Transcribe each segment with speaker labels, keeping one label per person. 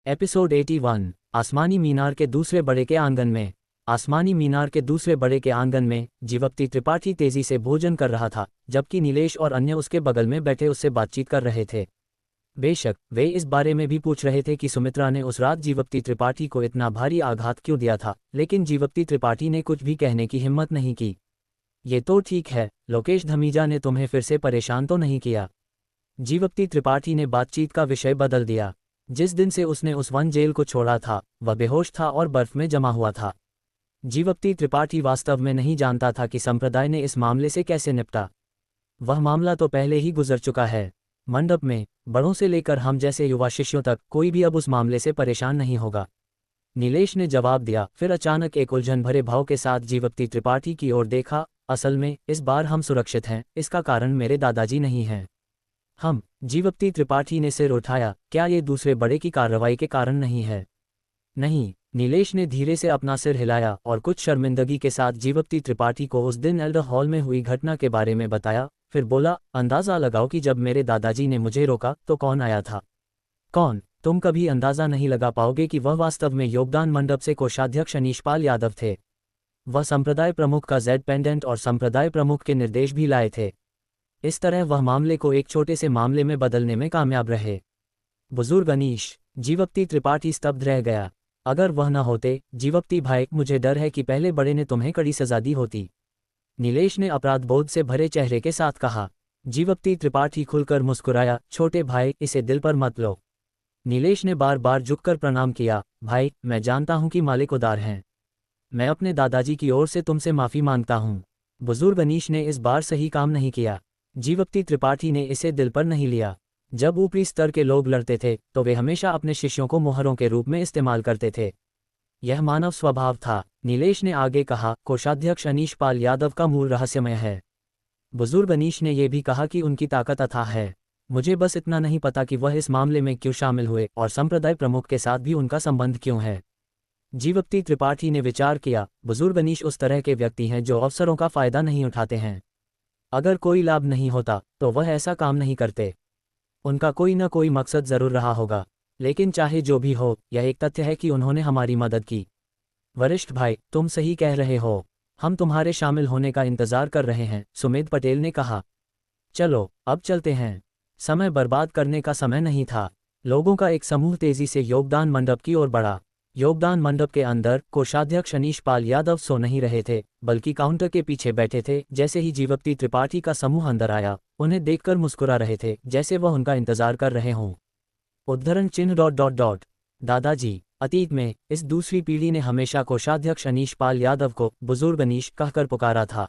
Speaker 1: Episode 81। आसमानी मीनार के दूसरे बड़े के आंगन में। आसमानी मीनार के दूसरे बड़े के आंगन में जीवप्ती त्रिपाठी तेजी से भोजन कर रहा था, जबकि नीलेश और अन्य उसके बगल में बैठे उससे बातचीत कर रहे थे। बेशक वे इस बारे में भी पूछ रहे थे कि सुमित्रा ने उस रात जीवप्ती त्रिपाठी को इतना भारी आघात क्यों दिया था, लेकिन जीवप्ती त्रिपाठी ने कुछ भी कहने की हिम्मत नहीं की। ये तो ठीक है, लोकेश धमीजा ने तुम्हें फिर से परेशान तो नहीं किया? जीवप्ती त्रिपाठी ने बातचीत का विषय बदल दिया। जिस दिन से उसने उस वन जेल को छोड़ा था, वह बेहोश था और बर्फ में जमा हुआ था। जीवप्ती त्रिपाठी वास्तव में नहीं जानता था कि संप्रदाय ने इस मामले से कैसे निपटा। वह मामला तो पहले ही गुजर चुका है। मंडप में बड़ों से लेकर हम जैसे युवा शिष्यों तक कोई भी अब उस मामले से परेशान नहीं होगा। नीलेश ने जवाब दिया, फिर अचानक एक उलझन भरे भाव के साथ जीवप्ती त्रिपाठी की ओर देखा। असल में इस बार हम सुरक्षित हैं, इसका कारण मेरे दादाजी नहीं हैं। हम। जीवप्ती त्रिपाठी ने सिर उठाया, क्या ये दूसरे बड़े की कार्रवाई के कारण नहीं है? नहीं। नीलेश ने धीरे से अपना सिर हिलाया और कुछ शर्मिंदगी के साथ जीवप्ती त्रिपाठी को उस दिन एल्डर हॉल में हुई घटना के बारे में बताया। फिर बोला, अंदाज़ा लगाओ कि जब मेरे दादाजी ने मुझे रोका तो कौन आया था? कौन? तुम कभी अंदाज़ा नहीं लगा पाओगे कि वह वास्तव में योगदान मंडप से कोषाध्यक्ष अनीशपाल यादव थे। वह संप्रदाय प्रमुख का जेड पेंडेंट और संप्रदाय प्रमुख के निर्देश भी लाए थे। इस तरह वह मामले को एक छोटे से मामले में बदलने में कामयाब रहे। बुजुर्ग अनीश। जीवप्ती त्रिपाठी स्तब्ध रह गया। अगर वह न होते, जीवप्ती भाई, मुझे डर है कि पहले बड़े ने तुम्हें कड़ी सजा दी होती। नीलेश ने अपराधबोध से भरे चेहरे के साथ कहा। जीवप्ती त्रिपाठी खुलकर मुस्कुराया, छोटे भाई, इसे दिल पर मत लो। नीलेश ने बार बार झुककर प्रणाम किया, भाई, मैं जानता हूं कि मालिक उदार हैं। मैं अपने दादाजी की ओर से तुमसे माफ़ी मांगता हूं। बुजुर्ग अनीश ने इस बार सही काम नहीं किया। जीवप्ती त्रिपाठी ने इसे दिल पर नहीं लिया। जब ऊपरी स्तर के लोग लड़ते थे तो वे हमेशा अपने शिष्यों को मोहरों के रूप में इस्तेमाल करते थे। यह मानव स्वभाव था। नीलेश ने आगे कहा, कोषाध्यक्ष अनीशपाल यादव का मूल रहस्यमय है। बुजुर्ग अनीश ने यह भी कहा कि उनकी ताकत अथाह है। मुझे बस इतना नहीं पता कि वह इस मामले में क्यों शामिल हुए और संप्रदाय प्रमुख के साथ भी उनका संबंध क्यों है। जीवप्ती त्रिपाठी ने विचार किया, बुजुर्ग अनीश उस तरह के व्यक्ति हैं जो अवसरों का फायदा नहीं उठाते हैं। अगर कोई लाभ नहीं होता तो वह ऐसा काम नहीं करते। उनका कोई न कोई मकसद जरूर रहा होगा। लेकिन चाहे जो भी हो, यह एक तथ्य है कि उन्होंने हमारी मदद की। वरिष्ठ भाई, तुम सही कह रहे हो। हम तुम्हारे शामिल होने का इंतजार कर रहे हैं, सुमेध पटेल ने कहा। चलो अब चलते हैं। समय बर्बाद करने का समय नहीं था। लोगों का एक समूह तेजी से योगदान मंडप की ओर बढ़ा। योगदान मंडप के अंदर कोषाध्यक्ष अनीशपाल यादव सो नहीं रहे थे, बल्कि काउंटर के पीछे बैठे थे। जैसे ही जीवप्ती त्रिपाठी का समूह अंदर आया, उन्हें देखकर मुस्कुरा रहे थे, जैसे वह उनका इंतजार कर रहे हों। उद्धरण चिन्ह ... दादाजी। अतीत में इस दूसरी पीढ़ी ने हमेशा कोषाध्यक्ष अनीशपाल यादव को बुजुर्ग अनीश कहकर पुकारा था।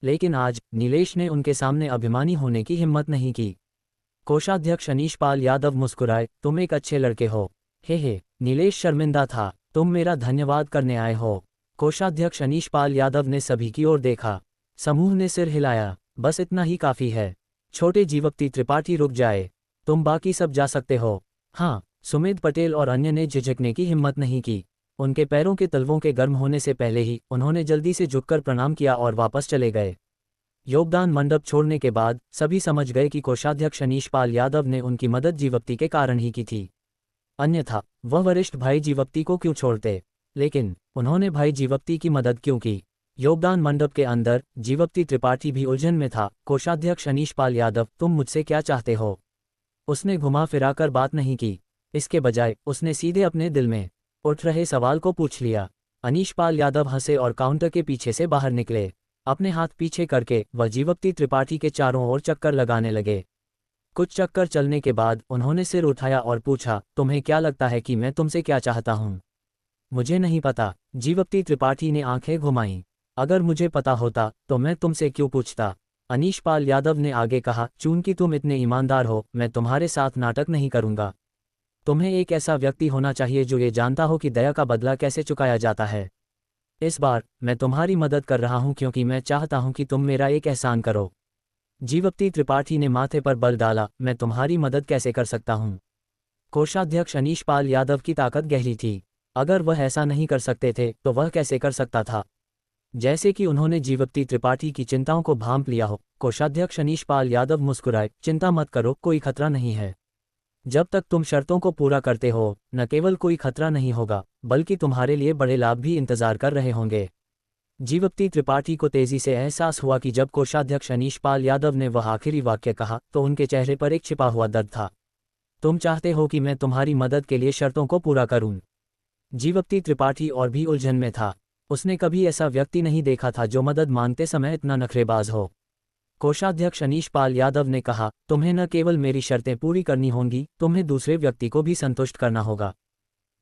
Speaker 1: लेकिन आज नीलेश ने उनके सामने अभिमानी होने की हिम्मत नहीं की। कोषाध्यक्ष अनीशपाल यादव मुस्कुराए, तुम एक अच्छे लड़के हो। हे। नीलेश शर्मिंदा था। तुम मेरा धन्यवाद करने आए हो? कोषाध्यक्ष अनीशपाल यादव ने सभी की ओर देखा। समूह ने सिर हिलाया। बस इतना ही काफ़ी है। छोटे जीवप्ती त्रिपाठी रुक जाए। तुम बाकी सब जा सकते हो। हाँ। सुमेध पटेल और अन्य ने झिझकने की हिम्मत नहीं की। उनके पैरों के तलवों के गर्म होने से पहले ही उन्होंने जल्दी से झुककर प्रणाम किया और वापस चले गए। योगदान मंडप छोड़ने के बाद सभी समझ गए कि कोषाध्यक्ष अनीशपाल यादव ने उनकी मदद जीवप्ती के कारण ही की थी। अन्यथा वह वरिष्ठ भाई जीवप्ती को क्यों छोड़ते? लेकिन उन्होंने भाई जीवप्ती की मदद क्यों की? योगदान मंडप के अंदर जीवप्ती त्रिपाठी भी उलझन में था। कोषाध्यक्ष अनीशपाल यादव, तुम मुझसे क्या चाहते हो? उसने घुमा फिराकर बात नहीं की। इसके बजाय उसने सीधे अपने दिल में उठ रहे सवाल को पूछ लिया। अनीशपाल यादव हंसे और काउंटर के पीछे से बाहर निकले। अपने हाथ पीछे करके वह जीवप्ती त्रिपाठी के चारों ओर चक्कर लगाने लगे। कुछ चक्कर चलने के बाद उन्होंने सिर उठाया और पूछा, तुम्हें क्या लगता है कि मैं तुमसे क्या चाहता हूँ? मुझे नहीं पता। जीवप्ती त्रिपाठी ने आंखें घुमाईं। अगर मुझे पता होता तो मैं तुमसे क्यों पूछता? अनीशपाल यादव ने आगे कहा, चूंकि तुम इतने ईमानदार हो, मैं तुम्हारे साथ नाटक नहीं करूंगा। तुम्हें एक ऐसा व्यक्ति होना चाहिए जो ये जानता हो कि दया का बदला कैसे चुकाया जाता है। इस बार मैं तुम्हारी मदद कर रहा हूं क्योंकि मैं चाहता हूं कि तुम मेरा एक एहसान करो। जीवप्ती त्रिपाठी ने माथे पर बल डाला, मैं तुम्हारी मदद कैसे कर सकता हूं? कोषाध्यक्ष अनीशपाल यादव की ताकत गहरी थी। अगर वह ऐसा नहीं कर सकते थे तो वह कैसे कर सकता था? जैसे कि उन्होंने जीवप्ती त्रिपाठी की चिंताओं को भांप लिया हो। कोषाध्यक्ष अनीशपाल यादव मुस्कुराए, चिंता मत करो, कोई खतरा नहीं है। जब तक तुम शर्तों को पूरा करते हो, न केवल कोई खतरा नहीं होगा, बल्कि तुम्हारे लिए बड़े लाभ भी इंतजार कर रहे होंगे। जीवप्ती त्रिपाठी को तेजी से एहसास हुआ कि जब कोषाध्यक्ष अनीश पाल यादव ने वह आखिरी वाक्य कहा तो उनके चेहरे पर एक छिपा हुआ दर्द था। तुम चाहते हो कि मैं तुम्हारी मदद के लिए शर्तों को पूरा करूं? जीवप्ती त्रिपाठी और भी उलझन में था। उसने कभी ऐसा व्यक्ति नहीं देखा था जो मदद मांगते समय इतना नखरेबाज हो। कोषाध्यक्ष अनीश पाल यादव ने कहा, तुम्हें न केवल मेरी शर्तें पूरी करनी होंगी, तुम्हें दूसरे व्यक्ति को भी संतुष्ट करना होगा।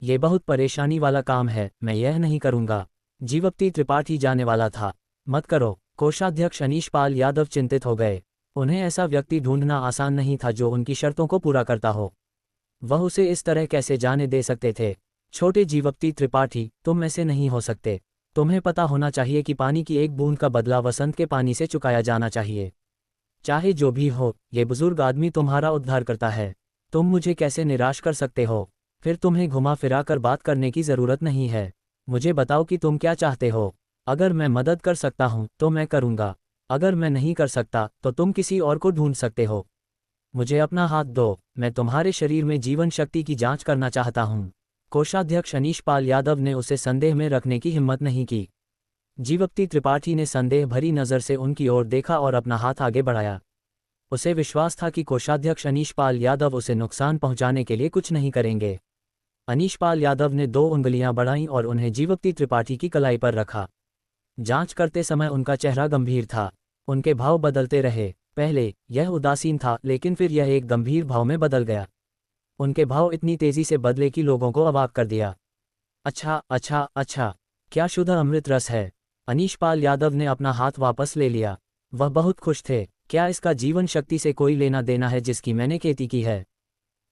Speaker 1: ये बहुत परेशानी वाला काम है, मैं यह नहीं करूंगा। जीवप्ती त्रिपाठी जाने वाला था। मत करो। कोषाध्यक्ष अनीश पाल यादव चिंतित हो गए। उन्हें ऐसा व्यक्ति ढूंढना आसान नहीं था जो उनकी शर्तों को पूरा करता हो। वह उसे इस तरह कैसे जाने दे सकते थे? छोटे जीवप्ती त्रिपाठी, तुम ऐसे नहीं हो सकते। तुम्हें पता होना चाहिए कि पानी की एक बूंद का बदला वसंत के पानी से चुकाया जाना चाहिए। चाहे जो भी हो, ये बुजुर्ग आदमी तुम्हारा उद्धार करता है। तुम मुझे कैसे निराश कर सकते हो? फिर तुम्हें घुमा फिरा कर बात करने की ज़रूरत नहीं है। मुझे बताओ कि तुम क्या चाहते हो। अगर मैं मदद कर सकता हूँ तो मैं करूँगा। अगर मैं नहीं कर सकता तो तुम किसी और को ढूंढ सकते हो। मुझे अपना हाथ दो, मैं तुम्हारे शरीर में जीवन शक्ति की जांच करना चाहता हूँ। कोषाध्यक्ष अनीश पाल यादव ने उसे संदेह में रखने की हिम्मत नहीं की। जीवप्ती त्रिपाठी ने संदेह भरी नज़र से उनकी ओर देखा और अपना हाथ आगे बढ़ाया। उसे विश्वास था कि कोषाध्यक्ष अनीश पाल यादव उसे नुकसान पहुंचाने के लिए कुछ नहीं करेंगे। अनीश पाल यादव ने 2 उंगलियां बढ़ाईं और उन्हें जीवप्ती त्रिपाठी की कलाई पर रखा। जांच करते समय उनका चेहरा गंभीर था। उनके भाव बदलते रहे। पहले यह उदासीन था, लेकिन फिर यह एक गंभीर भाव में बदल गया। उनके भाव इतनी तेजी से बदले कि लोगों को अवाक कर दिया। अच्छा अच्छा अच्छा, क्या शुद्ध अमृत रस है? अनीश पाल यादव ने अपना हाथ वापस ले लिया। वह बहुत खुश थे। क्या इसका जीवन शक्ति से कोई लेना देना है जिसकी मैंने खेती की है?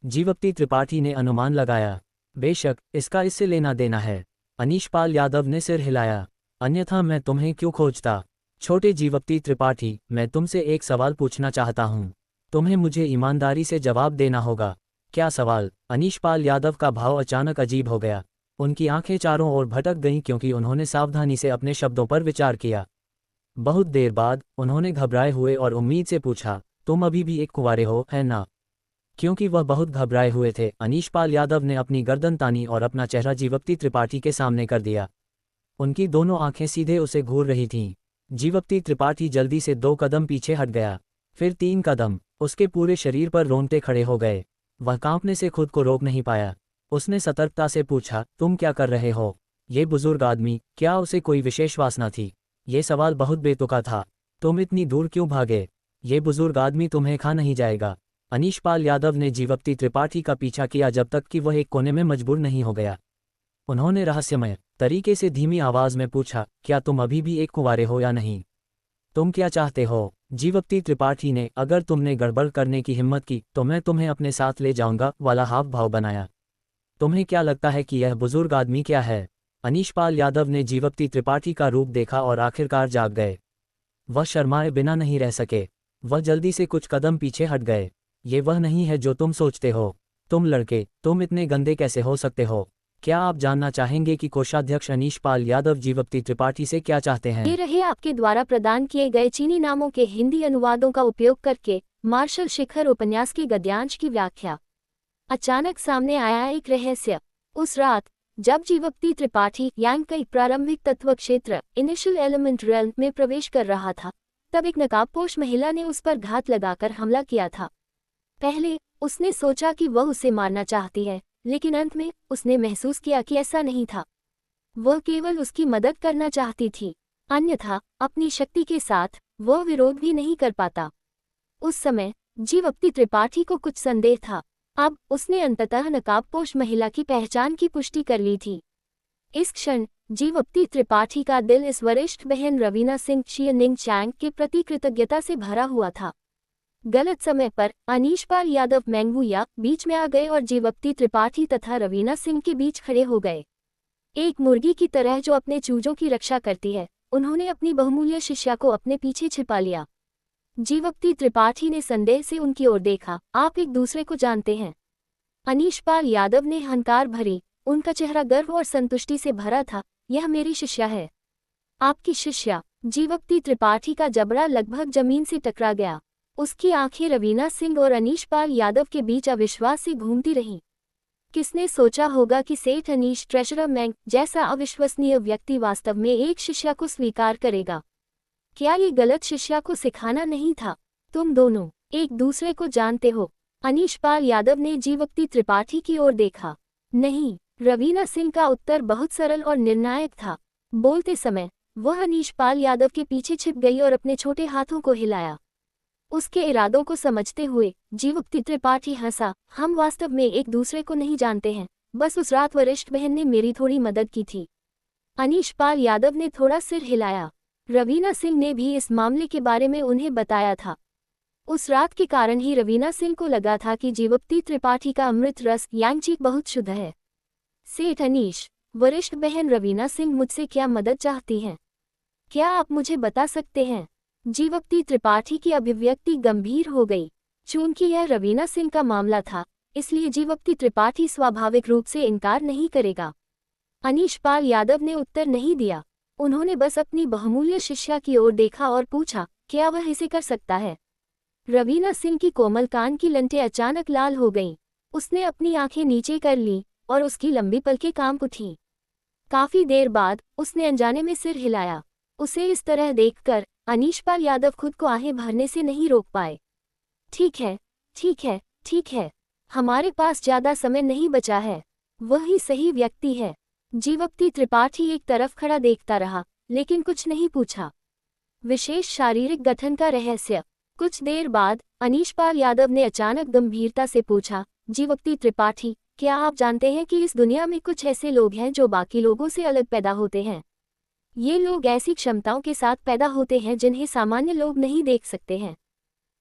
Speaker 1: जीवप्ती त्रिपाठी ने अनुमान लगाया। बेशक, इसका इससे लेना देना है। अनीश पाल यादव ने सिर हिलाया। अन्यथा मैं तुम्हें क्यों खोजता? छोटे जीवप्ती त्रिपाठी, मैं तुमसे एक सवाल पूछना चाहता हूँ। तुम्हें मुझे ईमानदारी से जवाब देना होगा। क्या सवाल? अनीश पाल यादव का भाव अचानक अजीब हो गया। उनकी आंखें चारों ओर भटक गईं क्योंकि उन्होंने सावधानी से अपने शब्दों पर विचार किया। बहुत देर बाद उन्होंने घबराए हुए और उम्मीद से पूछा, तुम अभी भी एक कुंवारे हो, है ना? क्योंकि वह बहुत घबराए हुए थे, अनीश पाल यादव ने अपनी गर्दन तानी और अपना चेहरा जीवप्ती त्रिपाठी के सामने कर दिया। उनकी दोनों आंखें सीधे उसे घूर रही थीं। जीवप्ती त्रिपाठी जल्दी से 2 कदम पीछे हट गया, फिर 3 कदम। उसके पूरे शरीर पर रोंगटे खड़े हो गए। वह कांपने से खुद को रोक नहीं पाया। उसने सतर्कता से पूछा, तुम क्या कर रहे हो? ये बुजुर्ग आदमी, क्या उसे कोई विशेष वासना थी? ये सवाल बहुत बेतुका था। तुम इतनी दूर क्यों भागे? ये बुजुर्ग आदमी तुम्हें खा नहीं जाएगा। अनीश पाल यादव ने जीवप्ती त्रिपाठी का पीछा किया जब तक कि वह एक कोने में मजबूर नहीं हो गया। उन्होंने रहस्यमय तरीके से धीमी आवाज में पूछा, क्या तुम अभी भी एक कुंवारे हो या नहीं? तुम क्या चाहते हो? जीवप्ती त्रिपाठी ने, अगर तुमने गड़बड़ करने की हिम्मत की तो मैं तुम्हें अपने साथ ले जाऊंगा वाला हाव भाव बनाया। तुम्हें क्या लगता है कि यह बुजुर्ग आदमी क्या है? अनीश पाल यादव ने जीवप्ती त्रिपाठी का रूप देखा और आखिरकार जाग गए। वह शर्माए बिना नहीं रह सके। वह जल्दी से कुछ कदम पीछे हट गए। ये वह नहीं है जो तुम सोचते हो। तुम लड़के, तुम इतने गंदे कैसे हो सकते हो? क्या आप जानना चाहेंगे कि कोषाध्यक्ष अनीश पाल यादव जीवप्ती त्रिपाठी से क्या चाहते हैं?
Speaker 2: ये रहे आपके द्वारा प्रदान किए गए चीनी नामों के हिंदी अनुवादों का उपयोग करके मार्शल शिखर उपन्यास की गद्यांश की व्याख्या। अचानक सामने आया एक रहस्य। उस रात जब जीवप्ती त्रिपाठी यांग का प्रारंभिक तत्व क्षेत्र इनिशियल एलिमेंट रेल्म में प्रवेश कर रहा था, तब एक नकाबपोश महिला ने उस पर घात लगाकर हमला किया था। पहले उसने सोचा कि वह उसे मारना चाहती है, लेकिन अंत में उसने महसूस किया कि ऐसा नहीं था। वह केवल उसकी मदद करना चाहती थी, अन्यथा अपनी शक्ति के साथ वह विरोध भी नहीं कर पाता। उस समय जीवप्ती त्रिपाठी को कुछ संदेह था। अब उसने अंततः नकाबपोश महिला की पहचान की पुष्टि कर ली थी। इस क्षण जीवप्ती त्रिपाठी का दिल इस वरिष्ठ बहन रवीना सिंह शियनिंग चैंग के प्रति कृतज्ञता से भरा हुआ था। गलत समय पर अनीश पाल यादव मैंगवुया बीच में आ गए और जीवप्ती त्रिपाठी तथा रवीना सिंह के बीच खड़े हो गए। एक मुर्गी की तरह जो अपने चूजों की रक्षा करती है, उन्होंने अपनी बहुमूल्य शिष्या को अपने पीछे छिपा लिया। जीवप्ती त्रिपाठी ने संदेह से उनकी ओर देखा। आप एक दूसरे को जानते हैं? अनीश पाल यादव ने हंकार भरी। उनका चेहरा गर्व और संतुष्टि से भरा था। यह मेरी शिष्या है। आपकी शिष्या? जीवप्ती त्रिपाठी का जबड़ा लगभग जमीन से टकरा गया। उसकी आंखें रवीना सिंह और अनीश पाल यादव के बीच अविश्वास से घूमती रहीं। किसने सोचा होगा कि सेठ अनीश ट्रेजरर मैंग जैसा अविश्वसनीय व्यक्ति वास्तव में एक शिष्या को स्वीकार करेगा। क्या ये गलत शिष्या को सिखाना नहीं था? तुम दोनों एक दूसरे को जानते हो? अनीश पाल यादव ने जीवक्ति त्रिपाठी की ओर देखा। नहीं, रवीना सिंह का उत्तर बहुत सरल और निर्णायक था। बोलते समय वह अनीश पाल यादव के पीछे छिप गई और अपने छोटे हाथों को हिलाया। उसके इरादों को समझते हुए जीवक्ति त्रिपाठी हंसा। हम वास्तव में एक दूसरे को नहीं जानते हैं, बस उस रात वरिष्ठ बहन ने मेरी थोड़ी मदद की थी। अनीश पाल यादव ने थोड़ा सिर हिलाया। रवीना सिंह ने भी इस मामले के बारे में उन्हें बताया था। उस रात के कारण ही रवीना सिंह को लगा था कि जीवक्ति त्रिपाठी का अमृत रस यांगची बहुत शुद्ध है। सेठ अनीश, वरिष्ठ बहन रवीना सिंह मुझसे क्या मदद चाहती हैं? क्या आप मुझे बता सकते हैं? जीवक्ति त्रिपाठी की अभिव्यक्ति गंभीर हो गई। चूंकि यह रवीना सिंह का मामला था, इसलिए जीवक्ति त्रिपाठी स्वाभाविक रूप से इनकार नहीं करेगा। अनीश पाल यादव ने उत्तर नहीं दिया। उन्होंने बस अपनी बहुमूल्य शिष्या की ओर देखा और पूछा, क्या वह इसे कर सकता है? रवीना सिंह की कोमल कान की लंटें अचानक लाल हो गईं। उसने अपनी आंखें नीचे कर लीं और उसकी लंबी पलकें कांप उठीं। काफी देर बाद उसने अनजाने में सिर हिलाया। उसे इस तरह देखकर अनीश पाल यादव खुद को आहें भरने से नहीं रोक पाए। ठीक है, ठीक है, ठीक है, हमारे पास ज्यादा समय नहीं बचा है। वही सही व्यक्ति है। जीवक्ति त्रिपाठी एक तरफ खड़ा देखता रहा, लेकिन कुछ नहीं पूछा। विशेष शारीरिक गठन का रहस्य। कुछ देर बाद अनीश पाल यादव ने अचानक गंभीरता से पूछा, जीवक्ति त्रिपाठी, क्या आप जानते हैं कि इस दुनिया में कुछ ऐसे लोग हैं जो बाकी लोगों से अलग पैदा होते हैं? ये लोग ऐसी क्षमताओं के साथ पैदा होते हैं जिन्हें सामान्य लोग नहीं देख सकते हैं।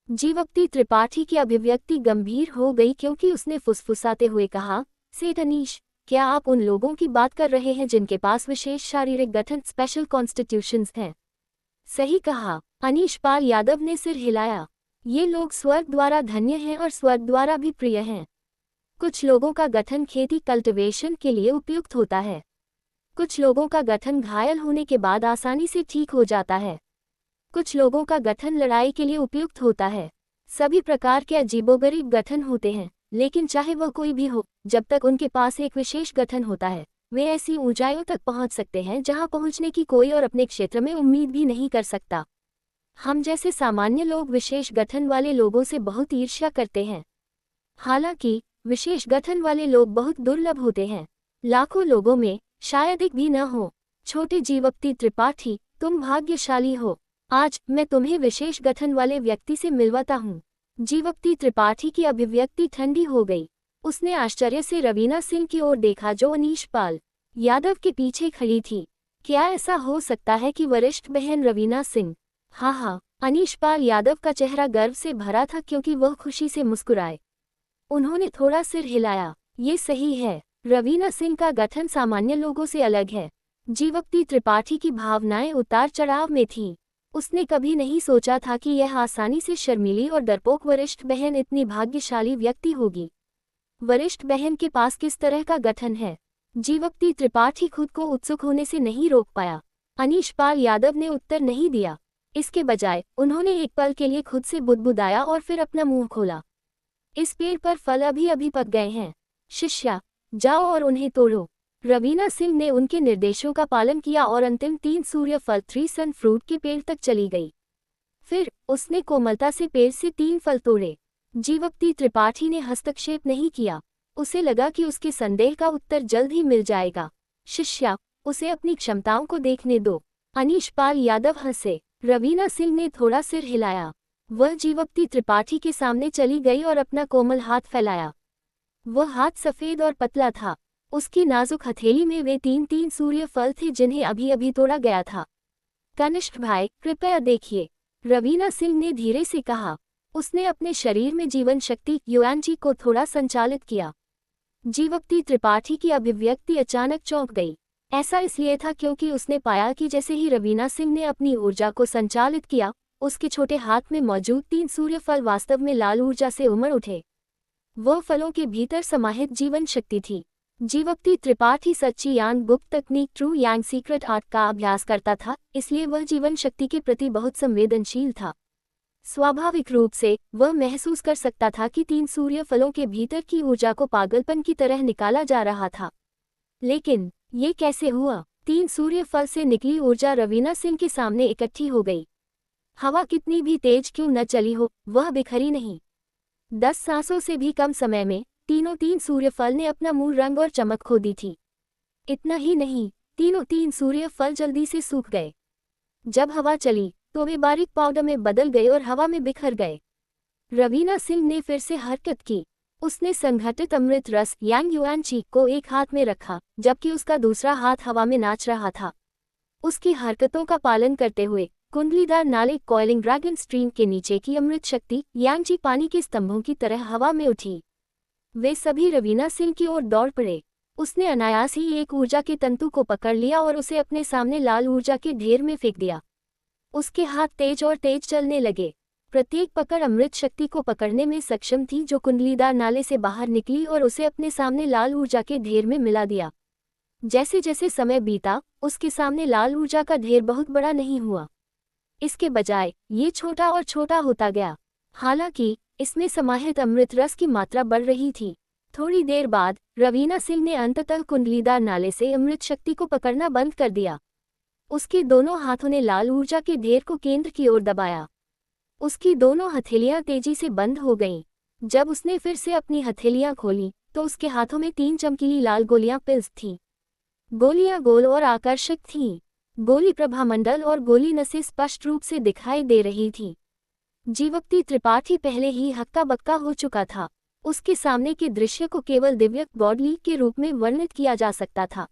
Speaker 2: जीवक्ति त्रिपाठी की अभिव्यक्ति गंभीर हो गई क्योंकि उसने फुसफुसाते हुए कहा, सेठ अनीश, क्या आप उन लोगों की बात कर रहे हैं जिनके पास विशेष शारीरिक गठन स्पेशल कॉन्स्टिट्यूशंस हैं? सही कहा। अनीश पाल यादव ने सिर हिलाया। ये लोग स्वर्ग द्वारा धन्य हैं और स्वर्ग द्वारा भी प्रिय हैं। कुछ लोगों का गठन खेती कल्टिवेशन के लिए उपयुक्त होता है। कुछ लोगों का गठन घायल होने के बाद आसानी से ठीक हो जाता है। कुछ लोगों का गठन लड़ाई के लिए उपयुक्त होता है। सभी प्रकार के अजीबोगरीब गठन होते हैं, लेकिन चाहे वह कोई भी हो, जब तक उनके पास एक विशेष गठन होता है, वे ऐसी ऊंचाइयों तक पहुंच सकते हैं जहां पहुंचने की कोई और अपने क्षेत्र में उम्मीद भी नहीं कर सकता। हम जैसे सामान्य लोग विशेष गठन वाले लोगों से बहुत ईर्ष्या करते हैं। हालांकि विशेष गठन वाले लोग बहुत दुर्लभ होते हैं। लाखों लोगों में शायद एक भी न हो। छोटे जीवक्ति त्रिपाठी, तुम भाग्यशाली हो। आज मैं तुम्हें विशेष गठन वाले व्यक्ति से मिलवाता हूँ। जीवक्ति त्रिपाठी की अभिव्यक्ति ठंडी हो गई। उसने आश्चर्य से रवीना सिंह की ओर देखा जो अनीश पाल यादव के पीछे खड़ी थी। क्या ऐसा हो सकता है कि वरिष्ठ बहन रवीना सिंह? हाँ, अनीश पाल यादव का चेहरा गर्व से भरा था क्योंकि वह खुशी से मुस्कुराए। उन्होंने थोड़ा सिर हिलाया। ये सही है, रवीना सिंह का गठन सामान्य लोगों से अलग है। जीवक्ति त्रिपाठी की भावनाएं उतार चढ़ाव में थीं। उसने कभी नहीं सोचा था कि यह आसानी से शर्मीली और डरपोक वरिष्ठ बहन इतनी भाग्यशाली व्यक्ति होगी। वरिष्ठ बहन के पास किस तरह का गठन है? जीवक्ति त्रिपाठी खुद को उत्सुक होने से नहीं रोक पाया। अनीश पाल यादव ने उत्तर नहीं दिया। इसके बजाय उन्होंने एक पल के लिए खुद से बुदबुदाया और फिर अपना मुंह खोला। इस पेड़ पर फल अभी अभी पक गए हैं। शिष्या, जाओ और उन्हें तोड़ो। रवीना सिंह ने उनके निर्देशों का पालन किया और अंतिम 3 सूर्य फल 3 सन फ्रूट के पेड़ तक चली गई। फिर उसने कोमलता से पेड़ से 3 फल तोड़े। जीवक्ति त्रिपाठी ने हस्तक्षेप नहीं किया। उसे लगा कि उसके संदेह का उत्तर जल्द ही मिल जाएगा। शिष्या, उसे अपनी क्षमताओं को देखने दो। अनीश पाल यादव हंसे। रवीना सिंह ने थोड़ा सिर हिलाया। वह जीवक्ति त्रिपाठी के सामने चली गई और अपना कोमल हाथ फैलाया। वह हाथ सफेद और पतला था। उसकी नाजुक हथेली में वे 3 सूर्य फल थे जिन्हें अभी अभी तोड़ा गया था। कनिष्ठ भाई, कृपया देखिए, रवीना सिंह ने धीरे से कहा। उसने अपने शरीर में जीवन शक्ति युआनजी को थोड़ा संचालित किया। जीवक्ति त्रिपाठी की अभिव्यक्ति अचानक चौंक गई। ऐसा इसलिए था क्योंकि उसने पाया कि जैसे ही रवीना सिंह ने अपनी ऊर्जा को संचालित किया, उसके छोटे हाथ में मौजूद 3 सूर्य फल वास्तव में लाल ऊर्जा से उमड़ उठे। वह फलों के भीतर समाहित जीवन शक्ति थी। जीवक्ति त्रिपाठी सच्ची यांग गुप्त तकनीक ट्रू यांग सीक्रेट आर्ट का अभ्यास करता था, इसलिए वह जीवन शक्ति के प्रति बहुत संवेदनशील था। स्वाभाविक रूप से वह महसूस कर सकता था कि 3 सूर्य फलों के भीतर की ऊर्जा को पागलपन की तरह निकाला जा रहा था। लेकिन ये कैसे हुआ? 3 सूर्य फल से निकली ऊर्जा रवीना सिंह के सामने इकट्ठी हो गई। हवा कितनी भी तेज क्यों न चली हो, वह बिखरी नहीं। 10 सांसों से भी कम समय में तीनों 3 सूर्य फल ने अपना मूल रंग और चमक खो दी थी। इतना ही नहीं, तीनों 3 सूर्य फल जल्दी से सूख गए। जब हवा चली तो वे बारीक पाउडर में बदल गए और हवा में बिखर गए। रवीना सिंह ने फिर से हरकत की। उसने संघटित अमृत रस यांग युआनची को एक हाथ में रखा, जबकि उसका दूसरा हाथ हवा में नाच रहा था। उसकी हरकतों का पालन करते हुए कुंडलीदार नाले कॉइलिंग ड्रैगन स्ट्रीम के नीचे की अमृत शक्ति यांगची पानी के स्तंभों की तरह हवा में उठी। वे सभी रवीना सिंह की ओर दौड़ पड़े। उसने अनायास ही एक ऊर्जा के तंतु को पकड़ लिया और उसे अपने सामने लाल ऊर्जा के ढेर में फेंक दिया। उसके हाथ तेज और तेज चलने लगे। प्रत्येक पकड़ अमृत शक्ति को पकड़ने में सक्षम थी जो कुंडलीदार नाले से बाहर निकली और उसे अपने सामने लाल ऊर्जा के ढेर में मिला दिया। जैसे जैसे समय बीता, उसके सामने लाल ऊर्जा का ढेर बहुत बड़ा नहीं हुआ। इसके बजाय ये छोटा और छोटा होता गया। हालांकि इसमें समाहित अमृत रस की मात्रा बढ़ रही थी। थोड़ी देर बाद रवीना सिंह ने अंततः कुंडलीदार नाले से अमृत शक्ति को पकड़ना बंद कर दिया। उसके दोनों हाथों ने लाल ऊर्जा के ढेर को केंद्र की ओर दबाया। उसकी दोनों हथेलियां तेजी से बंद हो गईं। जब उसने फिर से अपनी हथेलियां खोलीं, तो उसके हाथों में 3 चमकीली लाल गोलियां पिल्स थीं। गोलियां गोल और आकर्षक थीं। गोली प्रभामंडल और गोली नसें स्पष्ट रूप से दिखाई दे रही थीं। जीवक्ति त्रिपाठी पहले ही हक्का बक्का हो चुका था। उसके सामने के दृश्य को केवल दिव्य बॉडली के रूप में वर्णित किया जा सकता था।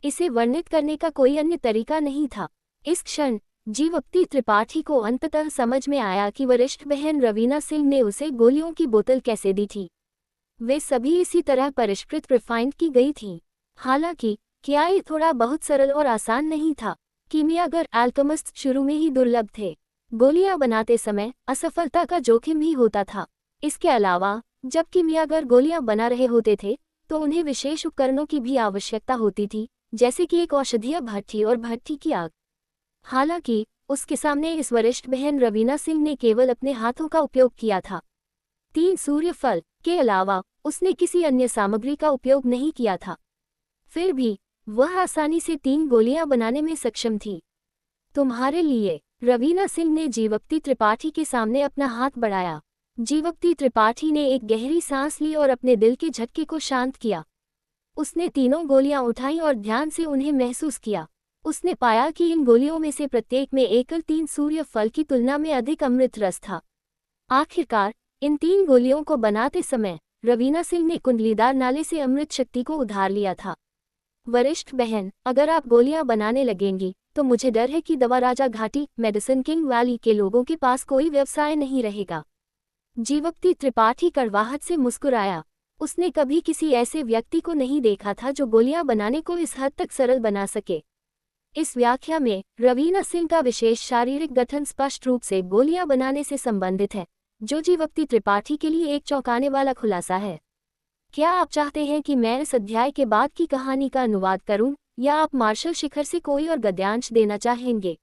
Speaker 2: इसे वर्णित करने का कोई अन्य तरीका नहीं था। इस क्षण जीवक्ति त्रिपाठी को अंततः समझ में आया कि वरिष्ठ बहन रवीना सिंह ने उसे गोलियों की बोतल कैसे दी थी। वे सभी इसी तरह परिष्कृत रिफाइंड की गई थीं। हालांकि क्या ये थोड़ा बहुत सरल और आसान नहीं था? कीमियागर एल्केमिस्ट शुरू में ही दुर्लभ थे। गोलियां बनाते समय असफलता का जोखिम भी होता था। इसके अलावा जब कीमियागर गोलियां बना रहे होते थे तो उन्हें विशेष उपकरणों की भी आवश्यकता होती थी, जैसे कि एक औषधीय भट्ठी और भट्ठी की आग। हालांकि उसके सामने इस वरिष्ठ बहन रवीना सिंह ने केवल अपने हाथों का उपयोग किया था। 3 सूर्य फल के अलावा उसने किसी अन्य सामग्री का उपयोग नहीं किया था। फिर भी वह आसानी से 3 गोलियां बनाने में सक्षम थी। तुम्हारे लिए, रवीना सिंह ने जीवक्ति त्रिपाठी के सामने अपना हाथ बढ़ाया। जीवक्ति त्रिपाठी ने एक गहरी सांस ली और अपने दिल के झटके को शांत किया। उसने तीनों गोलियां उठाईं और ध्यान से उन्हें महसूस किया। उसने पाया कि इन गोलियों में से प्रत्येक में एकल 3 सूर्य फल की तुलना में अधिक अमृत रस था। आखिरकार इन 3 गोलियों को बनाते समय रवीना सिंह ने कुंडलीदार नाले से अमृत शक्ति को उधार लिया था। वरिष्ठ बहन, अगर आप गोलियां बनाने लगेंगी तो मुझे डर है कि दवा राजा घाटी मेडिसिन किंग वैली के लोगों के पास कोई व्यवसाय नहीं रहेगा। जीवक्ति त्रिपाठी कड़वाहट से मुस्कुराया। उसने कभी किसी ऐसे व्यक्ति को नहीं देखा था जो गोलियां बनाने को इस हद तक सरल बना सके। इस व्याख्या में रवीना सिंह का विशेष शारीरिक गठन स्पष्ट रूप से गोलियां बनाने से संबंधित है, जो जीवक्ति त्रिपाठी के लिए एक चौंकाने वाला खुलासा है। क्या आप चाहते हैं कि मैं इस अध्याय के बाद की कहानी का अनुवाद करूं, या आप मार्शल शिखर से कोई और गद्यांश देना चाहेंगे?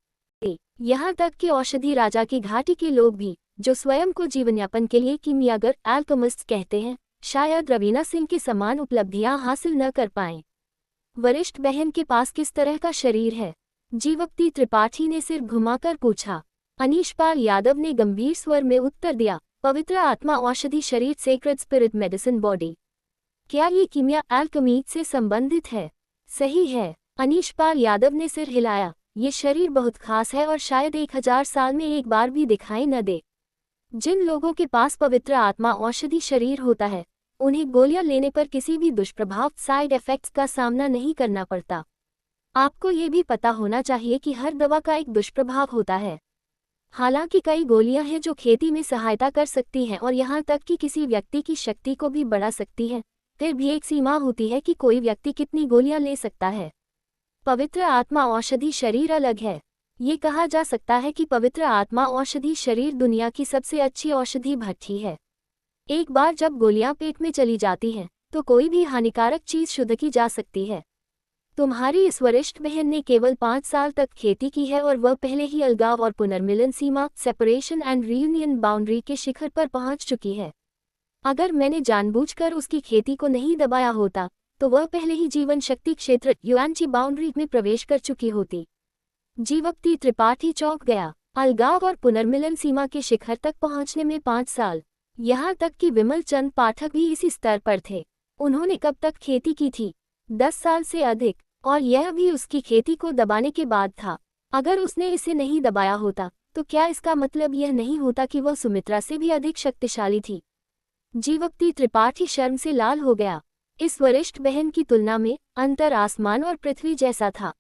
Speaker 2: यहाँ तक कि औषधि राजा की घाटी के लोग भी, जो स्वयं को जीवनयापन के लिए कीमियागर एल्केमिस्ट कहते हैं, शायद रवीना सिंह के समान उपलब्धियां हासिल न कर पाएं। वरिष्ठ बहन के पास किस तरह का शरीर है? जीवक्ति त्रिपाठी ने सिर घुमाकर पूछा। अनीशपाल यादव ने गंभीर स्वर में उत्तर दिया, पवित्र आत्मा औषधि शरीर सेक्रेड स्पिरिट मेडिसिन बॉडी। क्या ये कीमिया एल्केमी से संबंधित है? सही है। अनीशपाल यादव ने सिर हिलाया। ये शरीर बहुत खास है और शायद 1000 साल में एक बार भी दिखाई न दे। जिन लोगों के पास पवित्र आत्मा औषधि शरीर होता है, उन्हें गोलियां लेने पर किसी भी दुष्प्रभाव साइड इफेक्ट्स का सामना नहीं करना पड़ता। आपको ये भी पता होना चाहिए कि हर दवा का एक दुष्प्रभाव होता है। हालांकि कई गोलियां हैं जो खेती में सहायता कर सकती हैं और यहाँ तक कि किसी व्यक्ति की शक्ति को भी बढ़ा सकती हैं, फिर भी एक सीमा होती है कि कोई व्यक्ति कितनी गोलियां ले सकता है। पवित्र आत्मा औषधि शरीर अलग है। ये कहा जा सकता है कि पवित्र आत्मा औषधि शरीर दुनिया की सबसे अच्छी औषधि भट्ठी है। एक बार जब गोलियां पेट में चली जाती हैं, तो कोई भी हानिकारक चीज शुद्ध की जा सकती है। तुम्हारी इस वरिष्ठ बहन ने केवल 5 साल तक खेती की है और वह पहले ही अलगाव और पुनर्मिलन सीमा सेपरेशन एंड रियूनियन बाउंड्री के शिखर पर पहुंच चुकी है। अगर मैंने जानबूझकर उसकी खेती को नहीं दबाया होता तो वह पहले ही जीवन शक्ति क्षेत्र युआनची बाउंड्री में प्रवेश कर चुकी होती। जीवक्ति त्रिपाठी चौंक गया। अलगाव और पुनर्मिलन सीमा के शिखर तक पहुंचने में 5 साल। यहाँ तक कि विमल चंद पाठक भी इसी स्तर पर थे। उन्होंने कब तक खेती की थी? 10 साल से अधिक, और यह भी उसकी खेती को दबाने के बाद था। अगर उसने इसे नहीं दबाया होता तो क्या इसका मतलब यह नहीं होता कि वह सुमित्रा से भी अधिक शक्तिशाली थी? जीवक्ति त्रिपाठी शर्म से लाल हो गया। इस वरिष्ठ बहन की तुलना में अंतर आसमान और पृथ्वी जैसा था।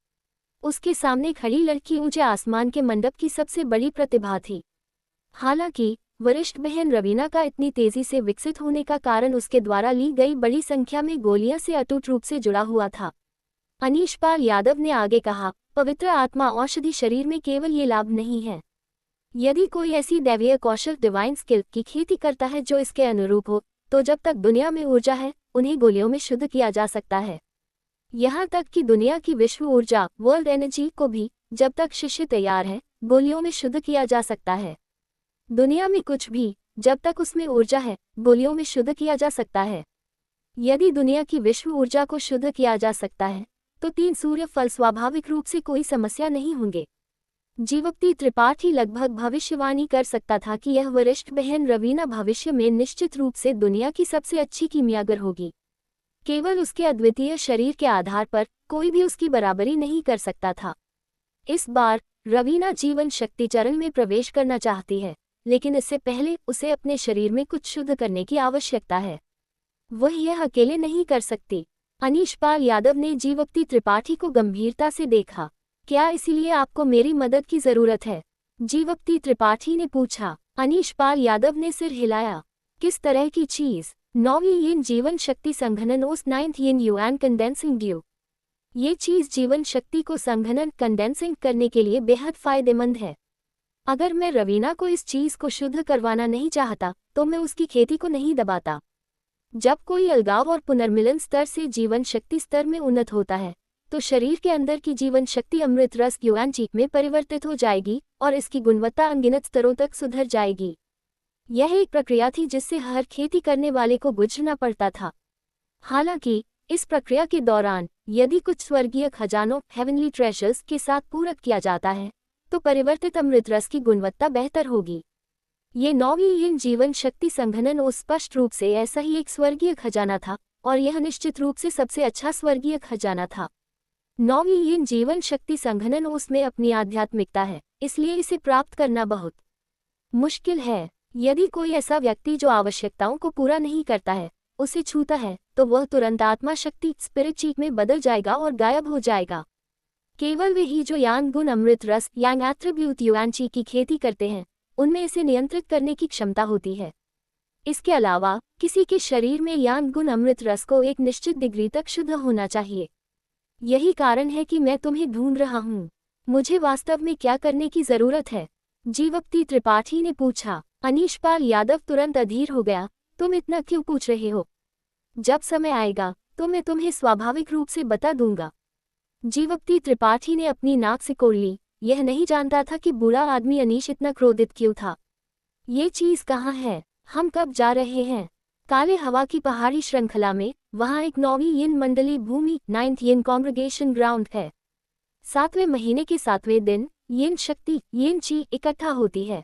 Speaker 2: उसके सामने खड़ी लड़की ऊंचे आसमान के मंडप की सबसे बड़ी प्रतिभा थी। हालांकि वरिष्ठ बहन रवीना का इतनी तेजी से विकसित होने का कारण उसके द्वारा ली गई बड़ी संख्या में गोलियां से अटूट रूप से जुड़ा हुआ था। अनीशपाल यादव ने आगे कहा, पवित्र आत्मा औषधि शरीर में केवल ये लाभ नहीं है। यदि कोई ऐसी दैवीय कौशल डिवाइन स्किल की खेती करता है जो इसके अनुरूप हो, तो जब तक दुनिया में ऊर्जा है उन्हें गोलियों में शुद्ध किया जा सकता है। यहाँ तक कि दुनिया की विश्व ऊर्जा वर्ल्ड एनर्जी को भी जब तक शिष्य तैयार है गोलियों में शुद्ध किया जा सकता है। दुनिया में कुछ भी जब तक उसमें ऊर्जा है गोलियों में शुद्ध किया जा सकता है। यदि दुनिया की विश्व ऊर्जा को शुद्ध किया जा सकता है तो 3 सूर्य फल स्वाभाविक रूप से कोई समस्या नहीं होंगे। जीवक्ति त्रिपाठी लगभग भविष्यवाणी कर सकता था कि यह वरिष्ठ बहन रवीना भविष्य में निश्चित रूप से दुनिया की सबसे अच्छी कीमियागर होगी। केवल उसके अद्वितीय शरीर के आधार पर कोई भी उसकी बराबरी नहीं कर सकता था। इस बार रवीना जीवन शक्ति चरण में प्रवेश करना चाहती है, लेकिन इससे पहले उसे अपने शरीर में कुछ शुद्ध करने की आवश्यकता है। वह यह अकेले नहीं कर सकती। अनीशपाल यादव ने जीवक्ति त्रिपाठी को गंभीरता से देखा। क्या इसीलिए आपको मेरी मदद की जरूरत है? जीवक्ति त्रिपाठी ने पूछा। अनीशपाल यादव ने सिर हिलाया। किस तरह की चीज? 9वीं यिन जीवन शक्ति संघनन ओस 9th यिन युआन कंडेंसिंग ड्यू। ये चीज जीवन शक्ति को संघनन कंडेंसिंग करने के लिए बेहद फायदेमंद है। अगर मैं रवीना को इस चीज को शुद्ध करवाना नहीं चाहता तो मैं उसकी खेती को नहीं दबाता। जब कोई अलगाव और पुनर्मिलन स्तर से जीवन शक्ति स्तर में उन्नत होता है तो शरीर के अंदर की जीवन शक्ति अमृत रस युआनची में परिवर्तित हो जाएगी और इसकी गुणवत्ता अनगिनत स्तरों तक सुधर जाएगी। यह एक प्रक्रिया थी जिससे हर खेती करने वाले को गुजरना पड़ता था। हालांकि इस प्रक्रिया के दौरान यदि कुछ स्वर्गीय खजानों हेवनली ट्रेजर्स के साथ पूरक किया जाता है तो परिवर्तित अमृत रस की गुणवत्ता बेहतर होगी। ये 9वीं यिन जीवन शक्ति संघनन ओस स्पष्ट रूप से ऐसा ही एक स्वर्गीय खजाना था और यह निश्चित रूप से सबसे अच्छा स्वर्गीय खजाना था। 9वीं यिन जीवन शक्ति संघनन ओस में अपनी आध्यात्मिकता है, इसलिए इसे प्राप्त करना बहुत मुश्किल है। यदि कोई ऐसा व्यक्ति जो आवश्यकताओं को पूरा नहीं करता है उसे छूता है तो वह तुरंत आत्मा शक्ति स्पिरिट चीक में बदल जाएगा और गायब हो जाएगा। केवल वे ही जो यांग गुण अमृत रस यांग एट्रीब्यूट युआनची की खेती करते हैं उनमें इसे नियंत्रित करने की क्षमता होती है। इसके अलावा किसी के शरीर में यांग गुण अमृत रस को एक निश्चित डिग्री तक शुद्ध होना चाहिए। यही कारण है कि मैं तुम्हें ढूंढ रहा हूँ। मुझे वास्तव में क्या करने की जरूरत है? जीवक्ति त्रिपाठी ने पूछा। अनीशपाल यादव तुरंत अधीर हो गया। तुम इतना क्यों पूछ रहे हो? जब समय आएगा तो मैं तुम्हें स्वाभाविक रूप से बता दूंगा। जीवक्ति त्रिपाठी ने अपनी नाक सिकोड़ ली। यह नहीं जानता था कि बूढ़ा आदमी अनीश इतना क्रोधित क्यों था। ये चीज कहाँ है? हम कब जा रहे हैं? काले हवा की पहाड़ी श्रृंखला में। वहाँ एक 9वीं यिन मंडली भूमि 9th यिन कांग्रेगेशन ग्राउंड है। 7वें महीने के 7वें दिन यिन शक्ति यिन ची इकट्ठा होती है।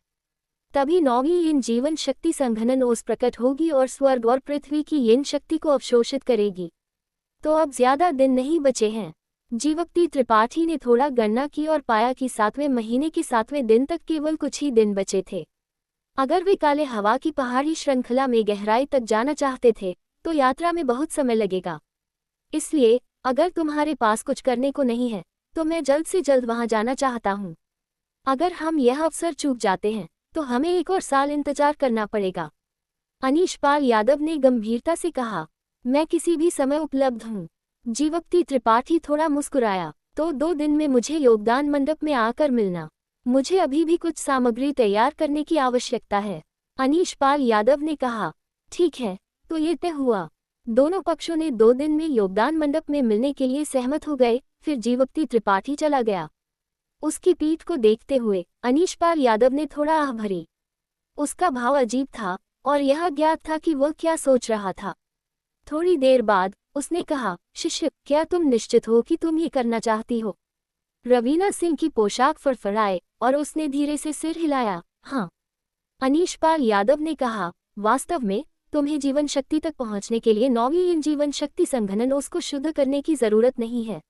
Speaker 2: तभी 9वीं यिन जीवन शक्ति संघनन ओस प्रकट होगी और स्वर्ग और पृथ्वी की यिन शक्ति को अवशोषित करेगी। तो अब ज्यादा दिन नहीं बचे हैं। जीवक्ति त्रिपाठी ने थोड़ा गणना की और पाया कि 7वें महीने के 7वें दिन तक केवल कुछ ही दिन बचे थे। अगर वे काले हवा की पहाड़ी श्रृंखला में गहराई तक जाना चाहते थे तो यात्रा में बहुत समय लगेगा। इसलिए अगर तुम्हारे पास कुछ करने को नहीं है तो मैं जल्द से जल्द वहां जाना चाहता हूं। अगर हम यह अवसर चूक जाते हैं तो हमें 1 और साल इंतजार करना पड़ेगा। अनीशपाल यादव ने गंभीरता से कहा। मैं किसी भी समय उपलब्ध हूँ। जीवक्ति त्रिपाठी थोड़ा मुस्कुराया। तो 2 दिन में मुझे योगदान मंडप में आकर मिलना। मुझे अभी भी कुछ सामग्री तैयार करने की आवश्यकता है। अनीशपाल यादव ने कहा। ठीक है, तो ये तय हुआ। दोनों पक्षों ने 2 दिन में योगदान मंडप में मिलने के लिए सहमत हो गए। फिर जीवक्ति त्रिपाठी चला गया। उसकी पीठ को देखते हुए अनीशपाल यादव ने थोड़ा आह भरी। उसका भाव अजीब था और यह अज्ञात था कि वह क्या सोच रहा था। थोड़ी देर बाद उसने कहा, शिष्य, क्या तुम निश्चित हो कि तुम ये करना चाहती हो? रवीना सिंह की पोशाक फड़फड़ाए और उसने धीरे से सिर हिलाया। हाँ। अनीशपाल यादव ने कहा, वास्तव में तुम्हें जीवन शक्ति तक पहुंचने के लिए 9वीं जीवन शक्ति संघनन उसको शुद्ध करने की जरूरत नहीं है।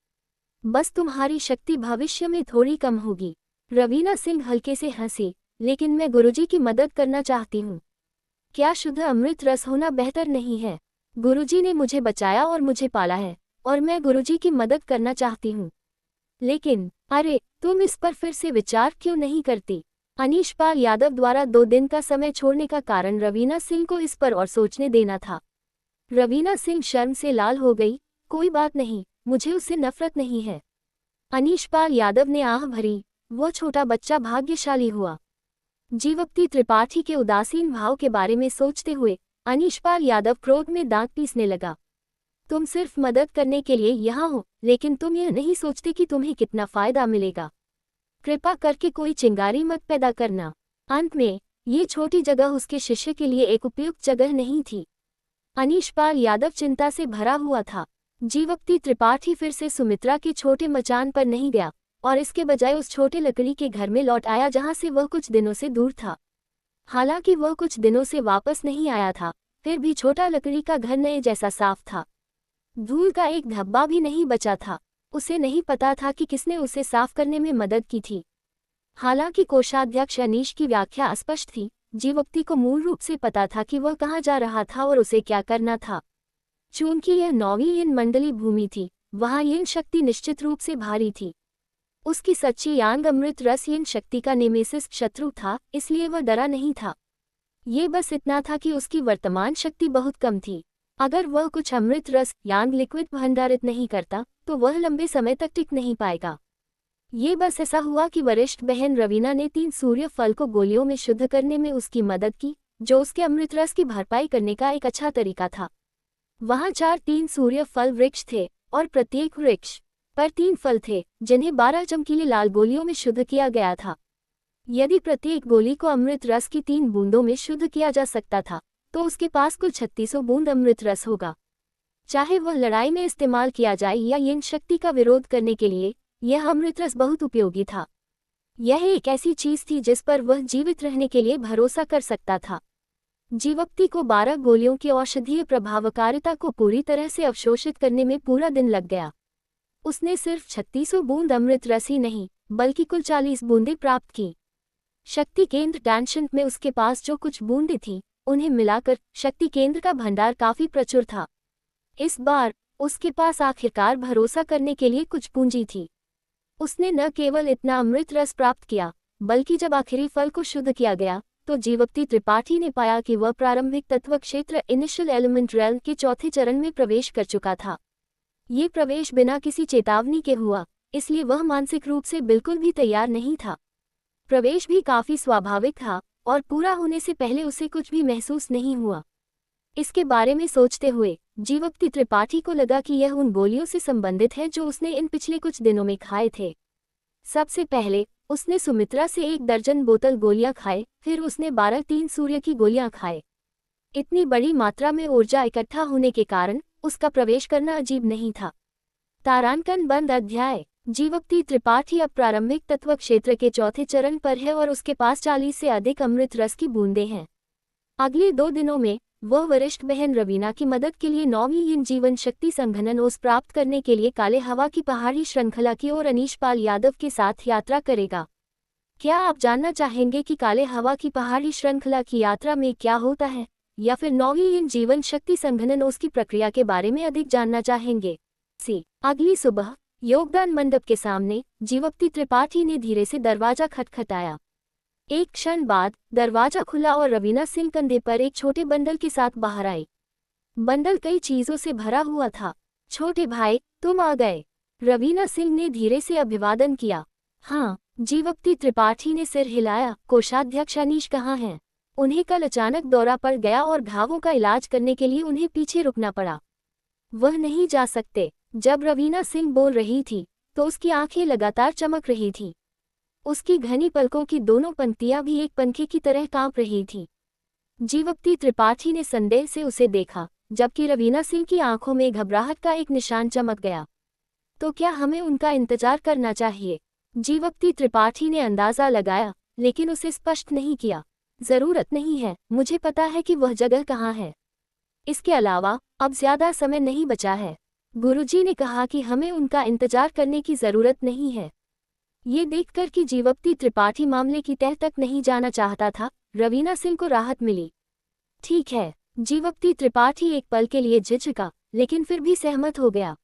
Speaker 2: बस तुम्हारी शक्ति भविष्य में थोड़ी कम होगी। रवीना सिंह हल्के से हंसी, लेकिन मैं गुरुजी की मदद करना चाहती हूँ। क्या शुद्ध अमृत रस होना बेहतर नहीं है? गुरुजी ने मुझे बचाया और मुझे पाला है, और मैं गुरुजी की मदद करना चाहती हूँ। लेकिन अरे, तुम इस पर फिर से विचार क्यों नहीं करती? अनीशपाल यादव द्वारा 2 दिन का समय छोड़ने का कारण रवीना सिंह को इस पर और सोचने देना था। रवीना सिंह शर्म से लाल हो गई। कोई बात नहीं, मुझे उससे नफरत नहीं है। अनीशपाल यादव ने आह भरी। वो छोटा बच्चा भाग्यशाली हुआ। जीवक्ति त्रिपाठी के उदासीन भाव के बारे में सोचते हुए अनीशपाल यादव क्रोध में दांत पीसने लगा। तुम सिर्फ मदद करने के लिए यहाँ हो, लेकिन तुम यह नहीं सोचते कि तुम्हें कितना फायदा मिलेगा। कृपा करके कोई चिंगारी मत पैदा करना। अंत में ये छोटी जगह उसके शिष्य के लिए एक उपयुक्त जगह नहीं थी। अनीशपाल यादव चिंता से भरा हुआ था। जीवक्ति त्रिपाठी फिर से सुमित्रा के छोटे मचान पर नहीं गया और इसके बजाय उस छोटे लकड़ी के घर में लौट आया जहां से वह कुछ दिनों से दूर था। हालांकि वह कुछ दिनों से वापस नहीं आया था, फिर भी छोटा लकड़ी का घर नए जैसा साफ था। धूल का एक धब्बा भी नहीं बचा था। उसे नहीं पता था कि किसने उसे साफ करने में मदद की थी। हालांकि कोषाध्यक्ष अनीश की व्याख्या अस्पष्ट थी, जीवक्ति को मूल रूप से पता था कि वह कहाँ जा रहा था और उसे क्या करना था। चूंकि यह 9वीं यिन मंडली भूमि थी, वहां यिन शक्ति निश्चित रूप से भारी थी। उसकी सच्ची यांग अमृत रस यिन शक्ति का नेमेसिस शत्रु था, इसलिए वह डरा नहीं था। ये बस इतना था कि उसकी वर्तमान शक्ति बहुत कम थी। अगर वह कुछ अमृत रस यांग लिक्विड भंडारित नहीं करता तो वह लंबे समय तक टिक नहीं पाएगा। ये बस ऐसा हुआ कि वरिष्ठ बहन रवीना ने 3 सूर्य फल को गोलियों में शुद्ध करने में उसकी मदद की, जो उसके अमृत रस की भरपाई करने का एक अच्छा तरीका था। वहां 4 3 सूर्य फल वृक्ष थे और प्रत्येक वृक्ष पर 3 फल थे, जिन्हें 12 चमकीली लाल गोलियों में शुद्ध किया गया था। यदि प्रत्येक गोली को अमृत रस की 3 बूंदों में शुद्ध किया जा सकता था, तो उसके पास कुल 3600 बूंद अमृत रस होगा। चाहे वह लड़ाई में इस्तेमाल किया जाए या यिन शक्ति का विरोध करने के लिए, यह अमृत रस बहुत उपयोगी था। यह एक ऐसी चीज थी जिस पर वह जीवित रहने के लिए भरोसा कर सकता था। जीवक्ति को 12 गोलियों की औषधीय प्रभावकारिता को पूरी तरह से अवशोषित करने में पूरा दिन लग गया। उसने सिर्फ 3600 बूंद अमृत रस ही नहीं, बल्कि कुल 40 बूंदें प्राप्त की। शक्ति केंद्र टैंशंट में उसके पास जो कुछ बूंदें थीं, उन्हें मिलाकर शक्ति केंद्र का भंडार काफी प्रचुर था। इस बार उसके पास आखिरकार भरोसा करने के लिए कुछ पूंजी थी। उसने न केवल इतना अमृत रस प्राप्त किया, बल्कि जब आखिरी फल को शुद्ध किया गया, तो जीवक्ति त्रिपाठी ने पाया कि वह प्रारंभिक तत्व क्षेत्र इनिशियल एलिमेंट रेल्म के चौथे चरण में प्रवेश कर चुका था। ये प्रवेश बिना किसी चेतावनी के हुआ, इसलिए वह मानसिक रूप से बिल्कुल भी तैयार नहीं था। प्रवेश भी काफी स्वाभाविक था और पूरा होने से पहले उसे कुछ भी महसूस नहीं हुआ। इसके बारे में सोचते हुए जीवक्ति त्रिपाठी को लगा कि यह उन गोलियों से संबंधित है जो उसने इन पिछले कुछ दिनों में खाए थे। सबसे पहले उसने सुमित्रा से 1 दर्जन बोतल गोलियां खाए, फिर उसने 12 3 सूर्य की गोलियां खाए। इतनी बड़ी मात्रा में ऊर्जा इकट्ठा होने के कारण उसका प्रवेश करना अजीब नहीं था। तारांकन बंद अध्याय। जीवक्ति त्रिपाठी अब प्रारंभिक तत्व क्षेत्र के चौथे चरण पर है और उसके पास 40 से अधिक अमृत रस की बूंदें हैं। अगले 2 दिनों में वह वरिष्ठ बहन रवीना की मदद के लिए 9वीं यिन जीवन शक्ति संघनन ओस प्राप्त करने के लिए काले हवा की पहाड़ी श्रृंखला की ओर अनीशपाल यादव के साथ यात्रा करेगा। क्या आप जानना चाहेंगे कि काले हवा की पहाड़ी श्रृंखला की यात्रा में क्या होता है, या फिर 9वीं यिन जीवन शक्ति संघनन ओस की प्रक्रिया के बारे में अधिक जानना चाहेंगे? अगली सुबह योगदान मंडप के सामने जीवक्ति त्रिपाठी ने धीरे से दरवाजा खटखटाया। एक क्षण बाद दरवाजा खुला और रवीना सिंह कंधे पर एक छोटे बंडल के साथ बाहर आई। बंडल कई चीजों से भरा हुआ था। छोटे भाई, तुम आ गए। रवीना सिंह ने धीरे से अभिवादन किया। हाँ, जीवक्ति त्रिपाठी ने सिर हिलाया। कोषाध्यक्ष अनीश कहाँ हैं? उन्हें कल अचानक दौरा पड़ गया और घावों का इलाज करने के लिए उन्हें पीछे रुकना पड़ा। वह नहीं जा सकते। जब रवीना सिंह बोल रही थी तो उसकी आंखें लगातार चमक रही थीं। उसकी घनी पलकों की दोनों पंक्तियां भी एक पंखे की तरह कांप रही थीं। जीवप्ती त्रिपाठी ने संदेह से उसे देखा, जबकि रवीना सिंह की आंखों में घबराहट का एक निशान चमक गया। तो क्या हमें उनका इंतजार करना चाहिए? जीवप्ती त्रिपाठी ने अंदाजा लगाया, लेकिन उसे स्पष्ट नहीं किया। जरूरत नहीं है, मुझे पता है कि वह जगह कहाँ है। इसके अलावा अब ज्यादा समय नहीं बचा है। गुरुजी ने कहा कि हमें उनका इंतजार करने की जरूरत नहीं है। ये देखकर कि जीवप्ती त्रिपाठी मामले की तह तक नहीं जाना चाहता था, रवीना सिंह को राहत मिली। ठीक है। जीवप्ती त्रिपाठी एक पल के लिए झिझका, लेकिन फिर भी सहमत हो गया।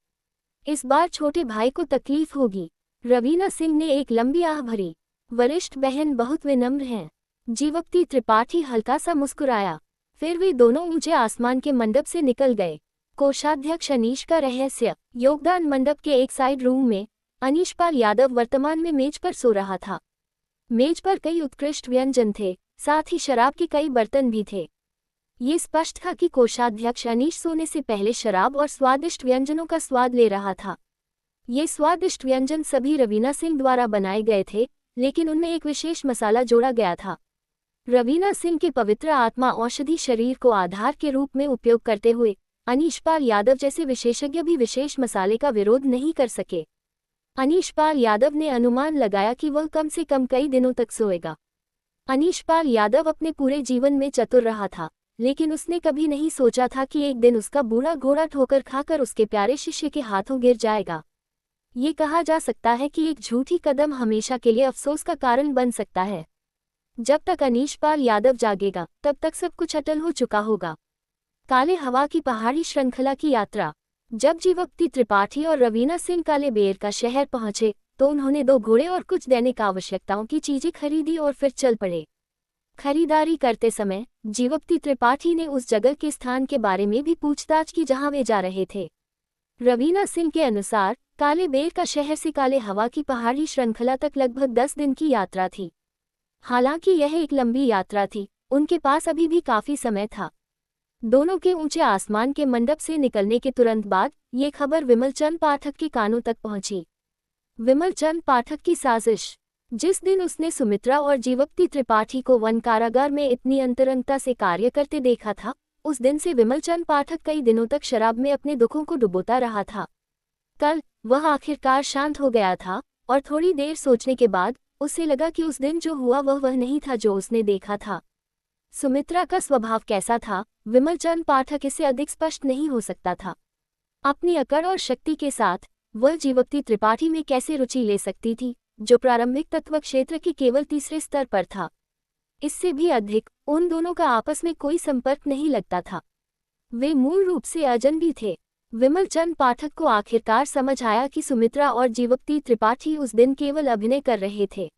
Speaker 2: इस बार छोटे भाई को तकलीफ होगी। रवीना सिंह ने एक लंबी आह भरी। वरिष्ठ बहन बहुत विनम्र हैं। जीवप्ती त्रिपाठी हल्का सा मुस्कुराया। फिर वे दोनों ऊंचे आसमान के मंडप से निकल गए। कोषाध्यक्ष अनीश का रहस्य। योगदान मंडप के एक साइड रूम में अनीशपाल यादव वर्तमान में मेज पर सो रहा था। मेज पर कई उत्कृष्ट व्यंजन थे, साथ ही शराब के कई बर्तन भी थे। ये स्पष्ट था कि कोषाध्यक्ष अनीश सोने से पहले शराब और स्वादिष्ट व्यंजनों का स्वाद ले रहा था। ये स्वादिष्ट व्यंजन सभी रवीना सिंह द्वारा बनाए गए थे, लेकिन उनमें एक विशेष मसाला जोड़ा गया था। रवीना सिंह के पवित्र आत्मा औषधि शरीर को आधार के रूप में उपयोग करते हुए अनीशपाल यादव जैसे विशेषज्ञ भी विशेष मसाले का विरोध नहीं कर सके। अनीशपाल यादव ने अनुमान लगाया कि वह कम से कम कई दिनों तक सोएगा। अनीशपाल यादव अपने पूरे जीवन में चतुर रहा था, लेकिन उसने कभी नहीं सोचा था कि एक दिन उसका बूढ़ा घोड़ा ठोकर खाकर उसके प्यारे शिष्य के हाथों गिर जाएगा। ये कहा जा सकता है कि एक झूठी कदम हमेशा के लिए अफसोस का कारण बन सकता है। जब तक अनीशपाल यादव जागेगा, तब तक सब कुछ अटल हो चुका होगा। काले हवा की पहाड़ी श्रृंखला की यात्रा। जब जीवप्ती त्रिपाठी और रवीना सिंह काले बेर का शहर पहुंचे, तो उन्होंने 2 घोड़े और कुछ दैनिक आवश्यकताओं की चीजें खरीदी और फिर चल पड़े। खरीदारी करते समय जीवप्ती त्रिपाठी ने उस जगह के स्थान के बारे में भी पूछताछ की जहां वे जा रहे थे। रवीना सिंह के अनुसार काले बेर का शहर से काले हवा की पहाड़ी श्रृंखला तक लगभग 10 दिन की यात्रा थी। हालांकि यह एक लंबी यात्रा थी, उनके पास अभी भी काफी समय था। दोनों के ऊंचे आसमान के मंडप से निकलने के तुरंत बाद ये खबर विमलचंद पाठक के कानों तक पहुंची। विमलचंद पाठक की साजिश। जिस दिन उसने सुमित्रा और जीवप्ती त्रिपाठी को वन कारागार में इतनी अंतरंगता से कार्य करते देखा था, उस दिन से विमलचंद पाठक कई दिनों तक शराब में अपने दुखों को डुबोता रहा था। कल वह आखिरकार शांत हो गया था और थोड़ी देर सोचने के बाद उसे लगा कि उस दिन जो हुआ वह नहीं था जो उसने देखा था। सुमित्रा का स्वभाव कैसा था, विमलचंद पाठक इससे अधिक स्पष्ट नहीं हो सकता था। अपनी अकड़ और शक्ति के साथ वह जीवप्ती त्रिपाठी में कैसे रुचि ले सकती थी, जो प्रारंभिक तत्व क्षेत्र के केवल तीसरे स्तर पर था। इससे भी अधिक उन दोनों का आपस में कोई संपर्क नहीं लगता था। वे मूल रूप से अजनबी थे। विमलचंद पाठक को आखिरकार समझ आया कि सुमित्रा और जीवप्ती त्रिपाठी उस दिन केवल अभिनय कर रहे थे।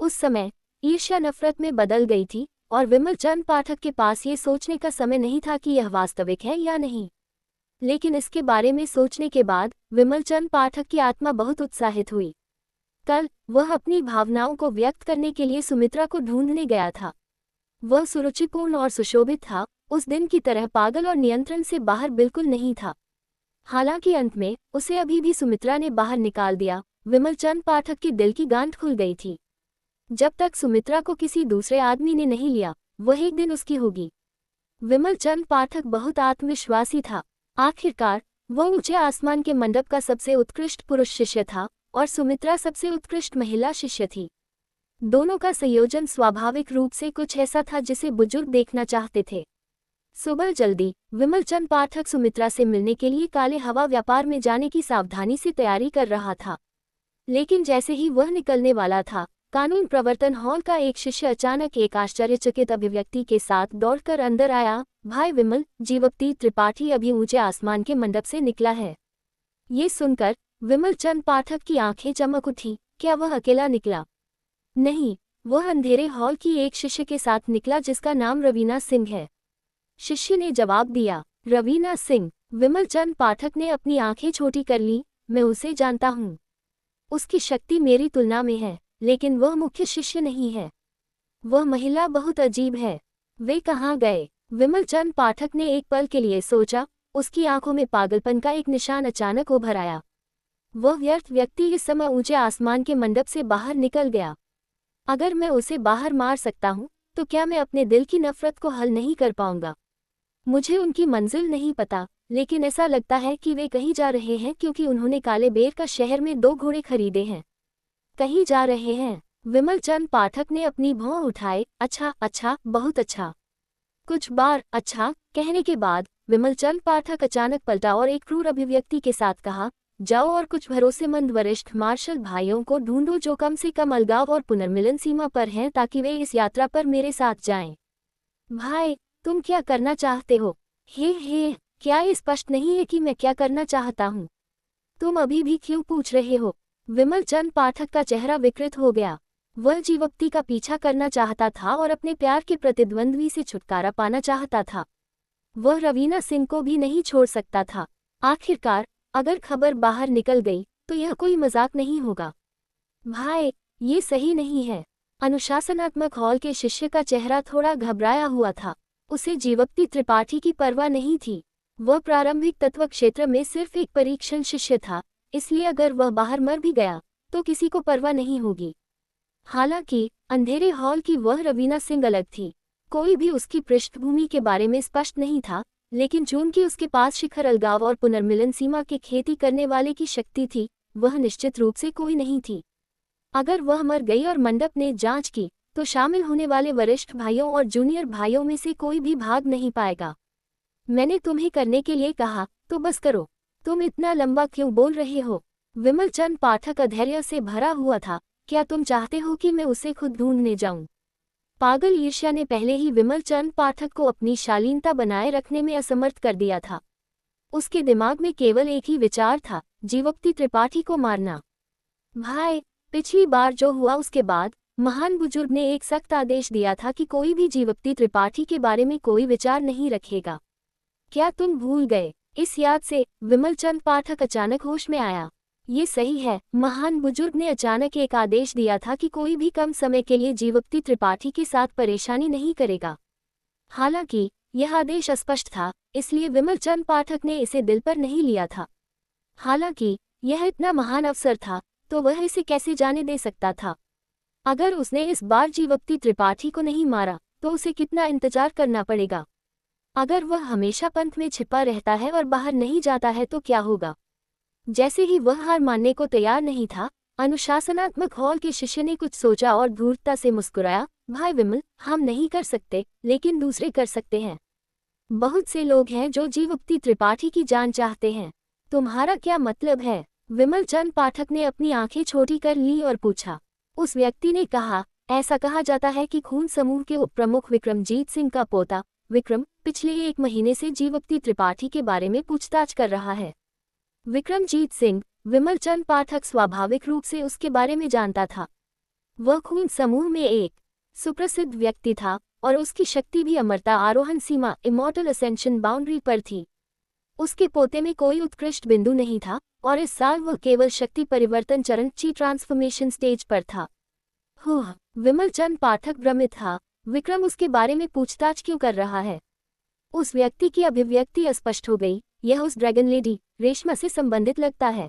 Speaker 2: उस समय ईर्ष्या नफरत में बदल गई थी और विमलचंद पाठक के पास ये सोचने का समय नहीं था कि यह वास्तविक है या नहीं। लेकिन इसके बारे में सोचने के बाद विमलचंद पाठक की आत्मा बहुत उत्साहित हुई। कल वह अपनी भावनाओं को व्यक्त करने के लिए सुमित्रा को ढूंढने गया था। वह सुरुचिपूर्ण और सुशोभित था, उस दिन की तरह पागल और नियंत्रण से बाहर बिल्कुल नहीं था। हालांकि अंत में उसे अभी भी सुमित्रा ने बाहर निकाल दिया। विमलचंद पाठक की दिल की गांठ खुल गई थी। जब तक सुमित्रा को किसी दूसरे आदमी ने नहीं लिया, वह एक दिन उसकी होगी। विमलचंद पाठक बहुत आत्मविश्वासी था। आखिरकार वह ऊंचे आसमान के मंडप का सबसे उत्कृष्ट पुरुष शिष्य था और सुमित्रा सबसे उत्कृष्ट महिला शिष्य थी। दोनों का संयोजन स्वाभाविक रूप से कुछ ऐसा था जिसे बुजुर्ग देखना चाहते थे। सुबह जल्दी विमलचंद पाठक सुमित्रा से मिलने के लिए काले हवा व्यापार में जाने की सावधानी से तैयारी कर रहा था। लेकिन जैसे ही वह निकलने वाला था, कानून प्रवर्तन हॉल का एक शिष्य अचानक एक आश्चर्यचकित अभिव्यक्ति के साथ दौड़कर अंदर आया। भाई विमल, जीवप्ती त्रिपाठी अभी ऊंचे आसमान के मंडप से निकला है। ये सुनकर विमलचंद पाठक की आंखें चमक उठी। क्या वह अकेला निकला? नहीं, वह अंधेरे हॉल की एक शिष्य के साथ निकला जिसका नाम रवीना सिंह है। शिष्य ने जवाब दिया। रवीना सिंह? विमलचंद पाठक ने अपनी आंखें छोटी कर ली। मैं उसे जानता हूँ। उसकी शक्ति मेरी तुलना में है, लेकिन वह मुख्य शिष्य नहीं है। वह महिला बहुत अजीब है। वे कहाँ गए? विमल चंद पाठक ने एक पल के लिए सोचा। उसकी आंखों में पागलपन का एक निशान अचानक उभर आया। वह व्यर्थ व्यक्ति इस समय ऊंचे आसमान के मंडप से बाहर निकल गया। अगर मैं उसे बाहर मार सकता हूं, तो क्या मैं अपने दिल की नफरत को हल नहीं कर पाऊंगा? मुझे उनकी मंजिल नहीं पता, लेकिन ऐसा लगता है कि वे कहीं जा रहे हैं क्योंकि उन्होंने काले बेर का शहर में 2 घोड़े खरीदे हैं। कहीं जा रहे हैं। विमल चंद पाठक ने अपनी भौं उठाए। अच्छा अच्छा, बहुत अच्छा। कुछ बार अच्छा कहने के बाद विमल चंद पाठक अचानक पलटा और एक क्रूर अभिव्यक्ति के साथ कहा, जाओ और कुछ भरोसेमंद वरिष्ठ मार्शल भाइयों को ढूंढो जो कम से कम अलगाव और पुनर्मिलन सीमा पर हैं ताकि वे इस यात्रा पर मेरे साथ जाएं। भाई, तुम क्या करना चाहते हो? हे, क्या ये स्पष्ट नहीं है कि मैं क्या करना चाहता हूँ? तुम अभी भी क्यों पूछ रहे हो? विमल चंद पाठक का चेहरा विकृत हो गया। वह जीवप्ती का पीछा करना चाहता था और अपने प्यार के प्रतिद्वंद्वी से छुटकारा पाना चाहता था। वह रवीना सिंह को भी नहीं छोड़ सकता था। आखिरकार, अगर खबर बाहर निकल गई तो यह कोई मजाक नहीं होगा। भाई, ये सही नहीं है। अनुशासनात्मक हॉल के शिष्य का चेहरा थोड़ा घबराया हुआ था। उसे जीवप्ती त्रिपाठी की परवाह नहीं थी। वह प्रारंभिक तत्व क्षेत्र में सिर्फ एक परीक्षण शिष्य था, इसलिए अगर वह बाहर मर भी गया तो किसी को परवाह नहीं होगी। हालांकि अंधेरे हॉल की वह रवीना सिंह अलग थी। कोई भी उसकी पृष्ठभूमि के बारे में स्पष्ट नहीं था, लेकिन चूंकि उसके पास शिखर अलगाव और पुनर्मिलन सीमा के खेती करने वाले की शक्ति थी, वह निश्चित रूप से कोई नहीं थी। अगर वह मर गई और मंडप ने जांच की, तो शामिल होने वाले वरिष्ठ भाइयों और जूनियर भाइयों में से कोई भी भाग नहीं पाएगा। मैंने तुम्हें करने के लिए कहा, तो बस करो। तुम इतना लंबा क्यों बोल रहे हो? विमल चंद पाठक अधैर्य से भरा हुआ था। क्या तुम चाहते हो कि मैं उसे खुद ढूंढने जाऊं? पागल ईर्ष्या ने पहले ही विमल चंद पाठक को अपनी शालीनता बनाए रखने में असमर्थ कर दिया था। उसके दिमाग में केवल एक ही विचार था, जीवप्ती त्रिपाठी को मारना। भाई, पिछली बार जो हुआ उसके बाद महान बुजुर्ग ने एक सख्त आदेश दिया था कि कोई भी जीवप्ती त्रिपाठी के बारे में कोई विचार नहीं रखेगा। क्या तुम भूल गए? इस याद से विमल चंद पाठक अचानक होश में आया। ये सही है, महान बुजुर्ग ने अचानक एक आदेश दिया था कि कोई भी कम समय के लिए जीवप्ती त्रिपाठी के साथ परेशानी नहीं करेगा। हालांकि यह आदेश अस्पष्ट था, इसलिए विमल चंद पाठक ने इसे दिल पर नहीं लिया था। हालांकि यह इतना महान अवसर था, तो वह इसे कैसे जाने दे सकता था? अगर उसने इस बार जीवप्ती त्रिपाठी को नहीं मारा, तो उसे कितना इंतजार करना पड़ेगा? अगर वह हमेशा पंथ में छिपा रहता है और बाहर नहीं जाता है तो क्या होगा? जैसे ही वह हार मानने को तैयार नहीं था, अनुशासनात्मक हॉल के शिष्य ने कुछ सोचा और धूर्तता से मुस्कुराया। भाई विमल, हम नहीं कर सकते, लेकिन दूसरे कर सकते हैं। बहुत से लोग हैं जो जीवप्ती त्रिपाठी की जान चाहते हैं। तुम्हारा क्या मतलब है? विमल चंद पाठक ने अपनी आंखें छोटी कर ली और पूछा। उस व्यक्ति ने कहा, ऐसा कहा जाता है कि खून समूह के उप प्रमुख विक्रमजीत सिंह का पोता विक्रम पिछले 1 महीने से जीवप्ती त्रिपाठी के बारे में पूछताछ कर रहा है। विक्रमजीत सिंह, विमल चंद पाठक स्वाभाविक रूप से उसके बारे में जानता था। वह खून समूह में एक सुप्रसिद्ध व्यक्ति था और उसकी शक्ति भी अमरता आरोहण सीमा इमॉर्टल असेंशन बाउंड्री पर थी। उसके पोते में कोई उत्कृष्ट बिंदु नहीं था और इस साल वह केवल शक्ति परिवर्तन चरण ची ट्रांसफॉर्मेशन स्टेज पर था। विमल चंद पाठक भ्रमित था। विक्रम उसके बारे में पूछताछ क्यों कर रहा है? उस व्यक्ति की अभिव्यक्ति स्पष्ट हो गई। यह उस ड्रैगन लेडी रेशमा से संबंधित लगता है।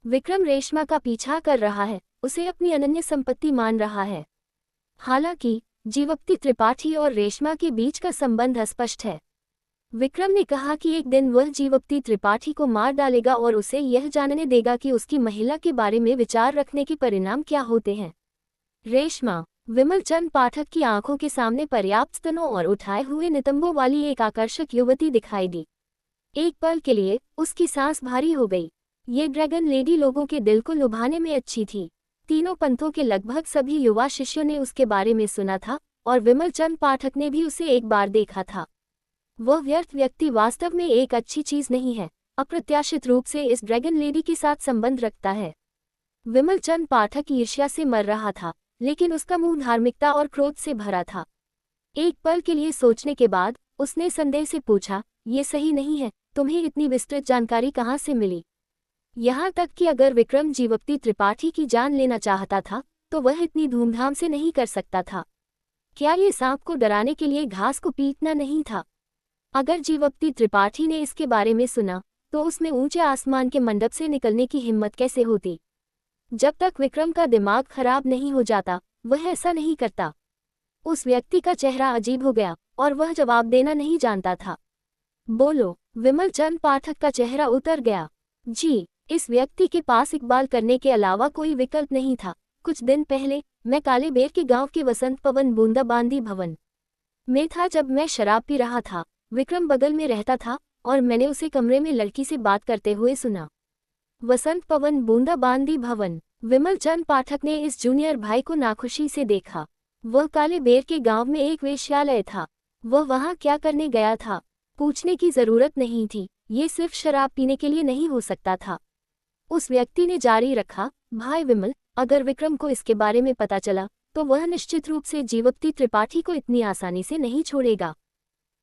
Speaker 2: विक्रम रेशमा का पीछा कर रहा है, उसे अपनी अनन्य संपत्ति मान रहा है। हालांकि जीवप्ती त्रिपाठी और रेशमा के बीच का संबंध अस्पष्ट है। विक्रम ने कहा कि एक दिन वह जीवप्ती त्रिपाठी को मार डालेगा और उसे यह जानने देगा कि उसकी महिला के बारे में विचार रखने के परिणाम क्या होते हैं। रेशमा, विमल चंद पाठक की आंखों के सामने पर्याप्त स्तनों और उठाए हुए नितंबों वाली एक आकर्षक युवती दिखाई दी। एक पल के लिए उसकी सांस भारी हो गई। ये ड्रैगन लेडी लोगों के दिल को लुभाने में अच्छी थी। तीनों पंथों के लगभग सभी युवा शिष्यों ने उसके बारे में सुना था और विमल चंद पाठक ने भी उसे एक बार देखा था। वह व्यर्थ व्यक्ति वास्तव में एक अच्छी चीज नहीं है, अप्रत्याशित रूप से इस ड्रैगन लेडी के साथ संबंध रखता है। विमल चंद पाठक ईर्ष्या से मर रहा था, लेकिन उसका मुंह धार्मिकता और क्रोध से भरा था। एक पल के लिए सोचने के बाद उसने संदेह से पूछा, ये सही नहीं है, तुम्हें इतनी विस्तृत जानकारी कहाँ से मिली? यहाँ तक कि अगर विक्रम जीवप्ती त्रिपाठी की जान लेना चाहता था, तो वह इतनी धूमधाम से नहीं कर सकता था। क्या ये सांप को डराने के लिए घास को पीटना नहीं था? अगर जीवप्ती त्रिपाठी ने इसके बारे में सुना तो उसमें ऊंचे आसमान के मंडप से निकलने की हिम्मत कैसे होती? जब तक विक्रम का दिमाग खराब नहीं हो जाता वह ऐसा नहीं करता। उस व्यक्ति का चेहरा अजीब हो गया और वह जवाब देना नहीं जानता था। बोलो, विमल चंद पाठक का चेहरा उतर गया। जी, इस व्यक्ति के पास इकबाल करने के अलावा कोई विकल्प नहीं था। कुछ दिन पहले मैं काले बेर के गांव के वसंत पवन बूंदाबांदी भवन में था जब मैं शराब पी रहा था। विक्रम बगल में रहता था और मैंने उसे कमरे में लड़की से बात करते हुए सुना। वसंत पवन बूंदाबांदी भवन। विमल चंद पाठक ने इस जूनियर भाई को नाखुशी से देखा। वह काले बेर के गांव में एक वेश्यालय था। वह वहां क्या करने गया था? पूछने की जरूरत नहीं थी, ये सिर्फ शराब पीने के लिए नहीं हो सकता था। उस व्यक्ति ने जारी रखा, भाई विमल, अगर विक्रम को इसके बारे में पता चला तो वह निश्चित रूप से जीवप्ती त्रिपाठी को इतनी आसानी से नहीं छोड़ेगा।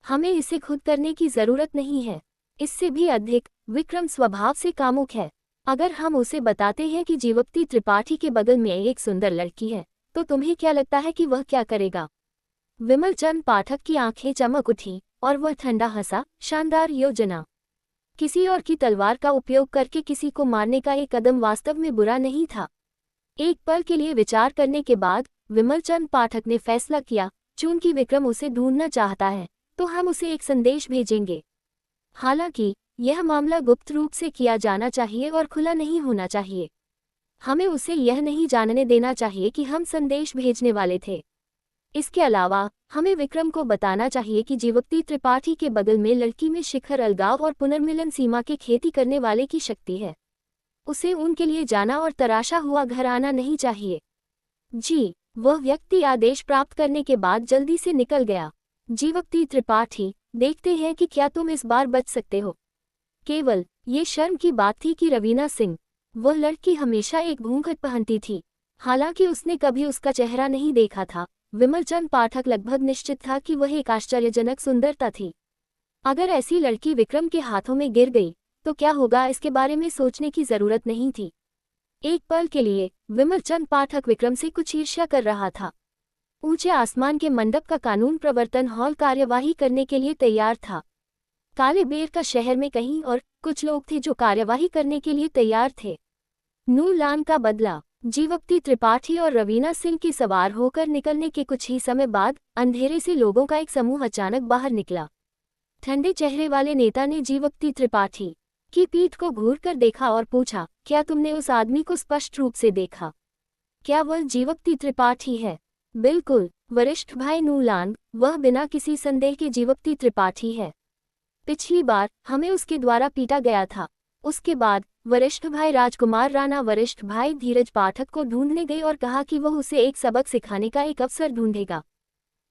Speaker 2: हमें इसे खुद करने की जरूरत नहीं है। इससे भी अधिक, विक्रम स्वभाव से कामुक है। अगर हम उसे बताते हैं कि जीवप्ती त्रिपाठी के बगल में एक सुंदर लड़की है तो तुम्हें क्या लगता है कि वह क्या करेगा? विमल चंद पाठक की आंखें चमक उठी और वह ठंडा हंसा। शानदार योजना। किसी और की तलवार का उपयोग करके किसी को मारने का एक कदम वास्तव में बुरा नहीं था। एक पल के लिए विचार करने के बाद विमल चंद पाठक ने फैसला किया, चूंकि विक्रम उसे ढूंढना चाहता है तो हम उसे एक संदेश भेजेंगे। हालांकि यह मामला गुप्त रूप से किया जाना चाहिए और खुला नहीं होना चाहिए। हमें उसे यह नहीं जानने देना चाहिए कि हम संदेश भेजने वाले थे। इसके अलावा हमें विक्रम को बताना चाहिए कि जीवप्ती त्रिपाठी के बगल में लड़की में शिखर अलगाव और पुनर्मिलन सीमा के खेती करने वाले की शक्ति है। उसे उनके लिए जाना और तराशा हुआ घर आना नहीं चाहिए। जी, वह व्यक्ति आदेश प्राप्त करने के बाद जल्दी से निकल गया। जीवप्ती त्रिपाठी, देखते हैं कि क्या तुम इस बार बच सकते हो। केवल ये शर्म की बात थी कि रवीना सिंह, वह लड़की हमेशा एक घूंघट पहनती थी। हालांकि उसने कभी उसका चेहरा नहीं देखा था, विमल चंद पाठक लगभग निश्चित था कि वह एक आश्चर्यजनक सुंदरता थी। अगर ऐसी लड़की विक्रम के हाथों में गिर गई तो क्या होगा, इसके बारे में सोचने की जरूरत नहीं थी। एक पल के लिए विमल चंद पाठक विक्रम से कुछ ईर्ष्या कर रहा था। ऊंचे आसमान के मंडप का कानून प्रवर्तन हॉल कार्यवाही करने के लिए तैयार था। काले बेर का शहर में कहीं और कुछ लोग थे जो कार्यवाही करने के लिए तैयार थे। नूरलान का बदला। जीवप्ती त्रिपाठी और रवीना सिंह की सवार होकर निकलने के कुछ ही समय बाद अंधेरे से लोगों का एक समूह अचानक बाहर निकला। ठंडे चेहरे वाले नेता ने जीवप्ती त्रिपाठी की पीठ को घूरकर देखा और पूछा, क्या तुमने उस आदमी को स्पष्ट रूप से देखा? क्या वह जीवप्ती त्रिपाठी है? बिल्कुल, वरिष्ठ भाई नूरलान, वह बिना किसी संदेह के जीवप्ती त्रिपाठी है। पिछली बार हमें उसके द्वारा पीटा गया था। उसके बाद वरिष्ठ भाई राजकुमार राणा वरिष्ठ भाई धीरज पाठक को ढूंढने गए और कहा कि वह उसे एक सबक सिखाने का एक अवसर ढूंढेगा।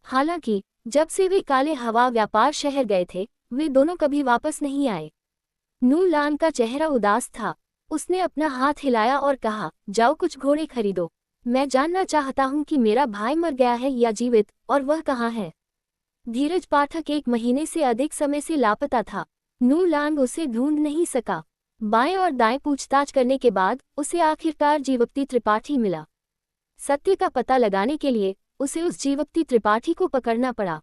Speaker 2: हालांकि जब से वे काले हवा व्यापार शहर गए थे वे दोनों कभी वापस नहीं आए। नूरलान का चेहरा उदास था। उसने अपना हाथ हिलाया और कहा, जाओ कुछ घोड़े खरीदो। मैं जानना चाहता हूं कि मेरा भाई मर गया है या जीवित, और वह कहाँ है। धीरज पाठक 1 महीने से अधिक समय से लापता था। नूरलान उसे ढूंढ नहीं सका। बाएं और दाएं पूछताछ करने के बाद उसे आखिरकार जीवप्ती त्रिपाठी मिला। सत्य का पता लगाने के लिए उसे उस जीवप्ती त्रिपाठी को पकड़ना पड़ा।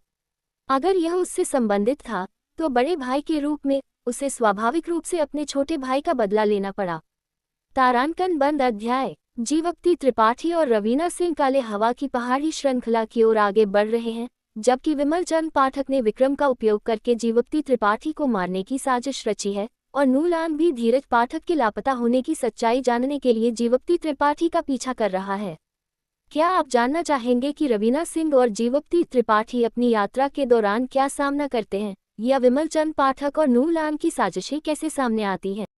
Speaker 2: अगर यह उससे संबंधित था तो बड़े भाई के रूप में उसे स्वाभाविक रूप से अपने छोटे भाई का बदला लेना पड़ा। तारांकन बंद अध्याय। जीवप्ती त्रिपाठी और रवीना सिंह काले हवा की पहाड़ी श्रृंखला की ओर आगे बढ़ रहे हैं, जबकि विमल चंद पाठक ने विक्रम का उपयोग करके जीवप्ती त्रिपाठी को मारने की साजिश रची है और नूरलान भी धीरज पाठक के लापता होने की सच्चाई जानने के लिए जीवप्ती त्रिपाठी का पीछा कर रहा है। क्या आप जानना चाहेंगे कि रवीना सिंह और जीवप्ती त्रिपाठी अपनी यात्रा के दौरान क्या सामना करते हैं, या विमल चंद पाठक और नूरलान की साजिशें कैसे सामने आती हैं?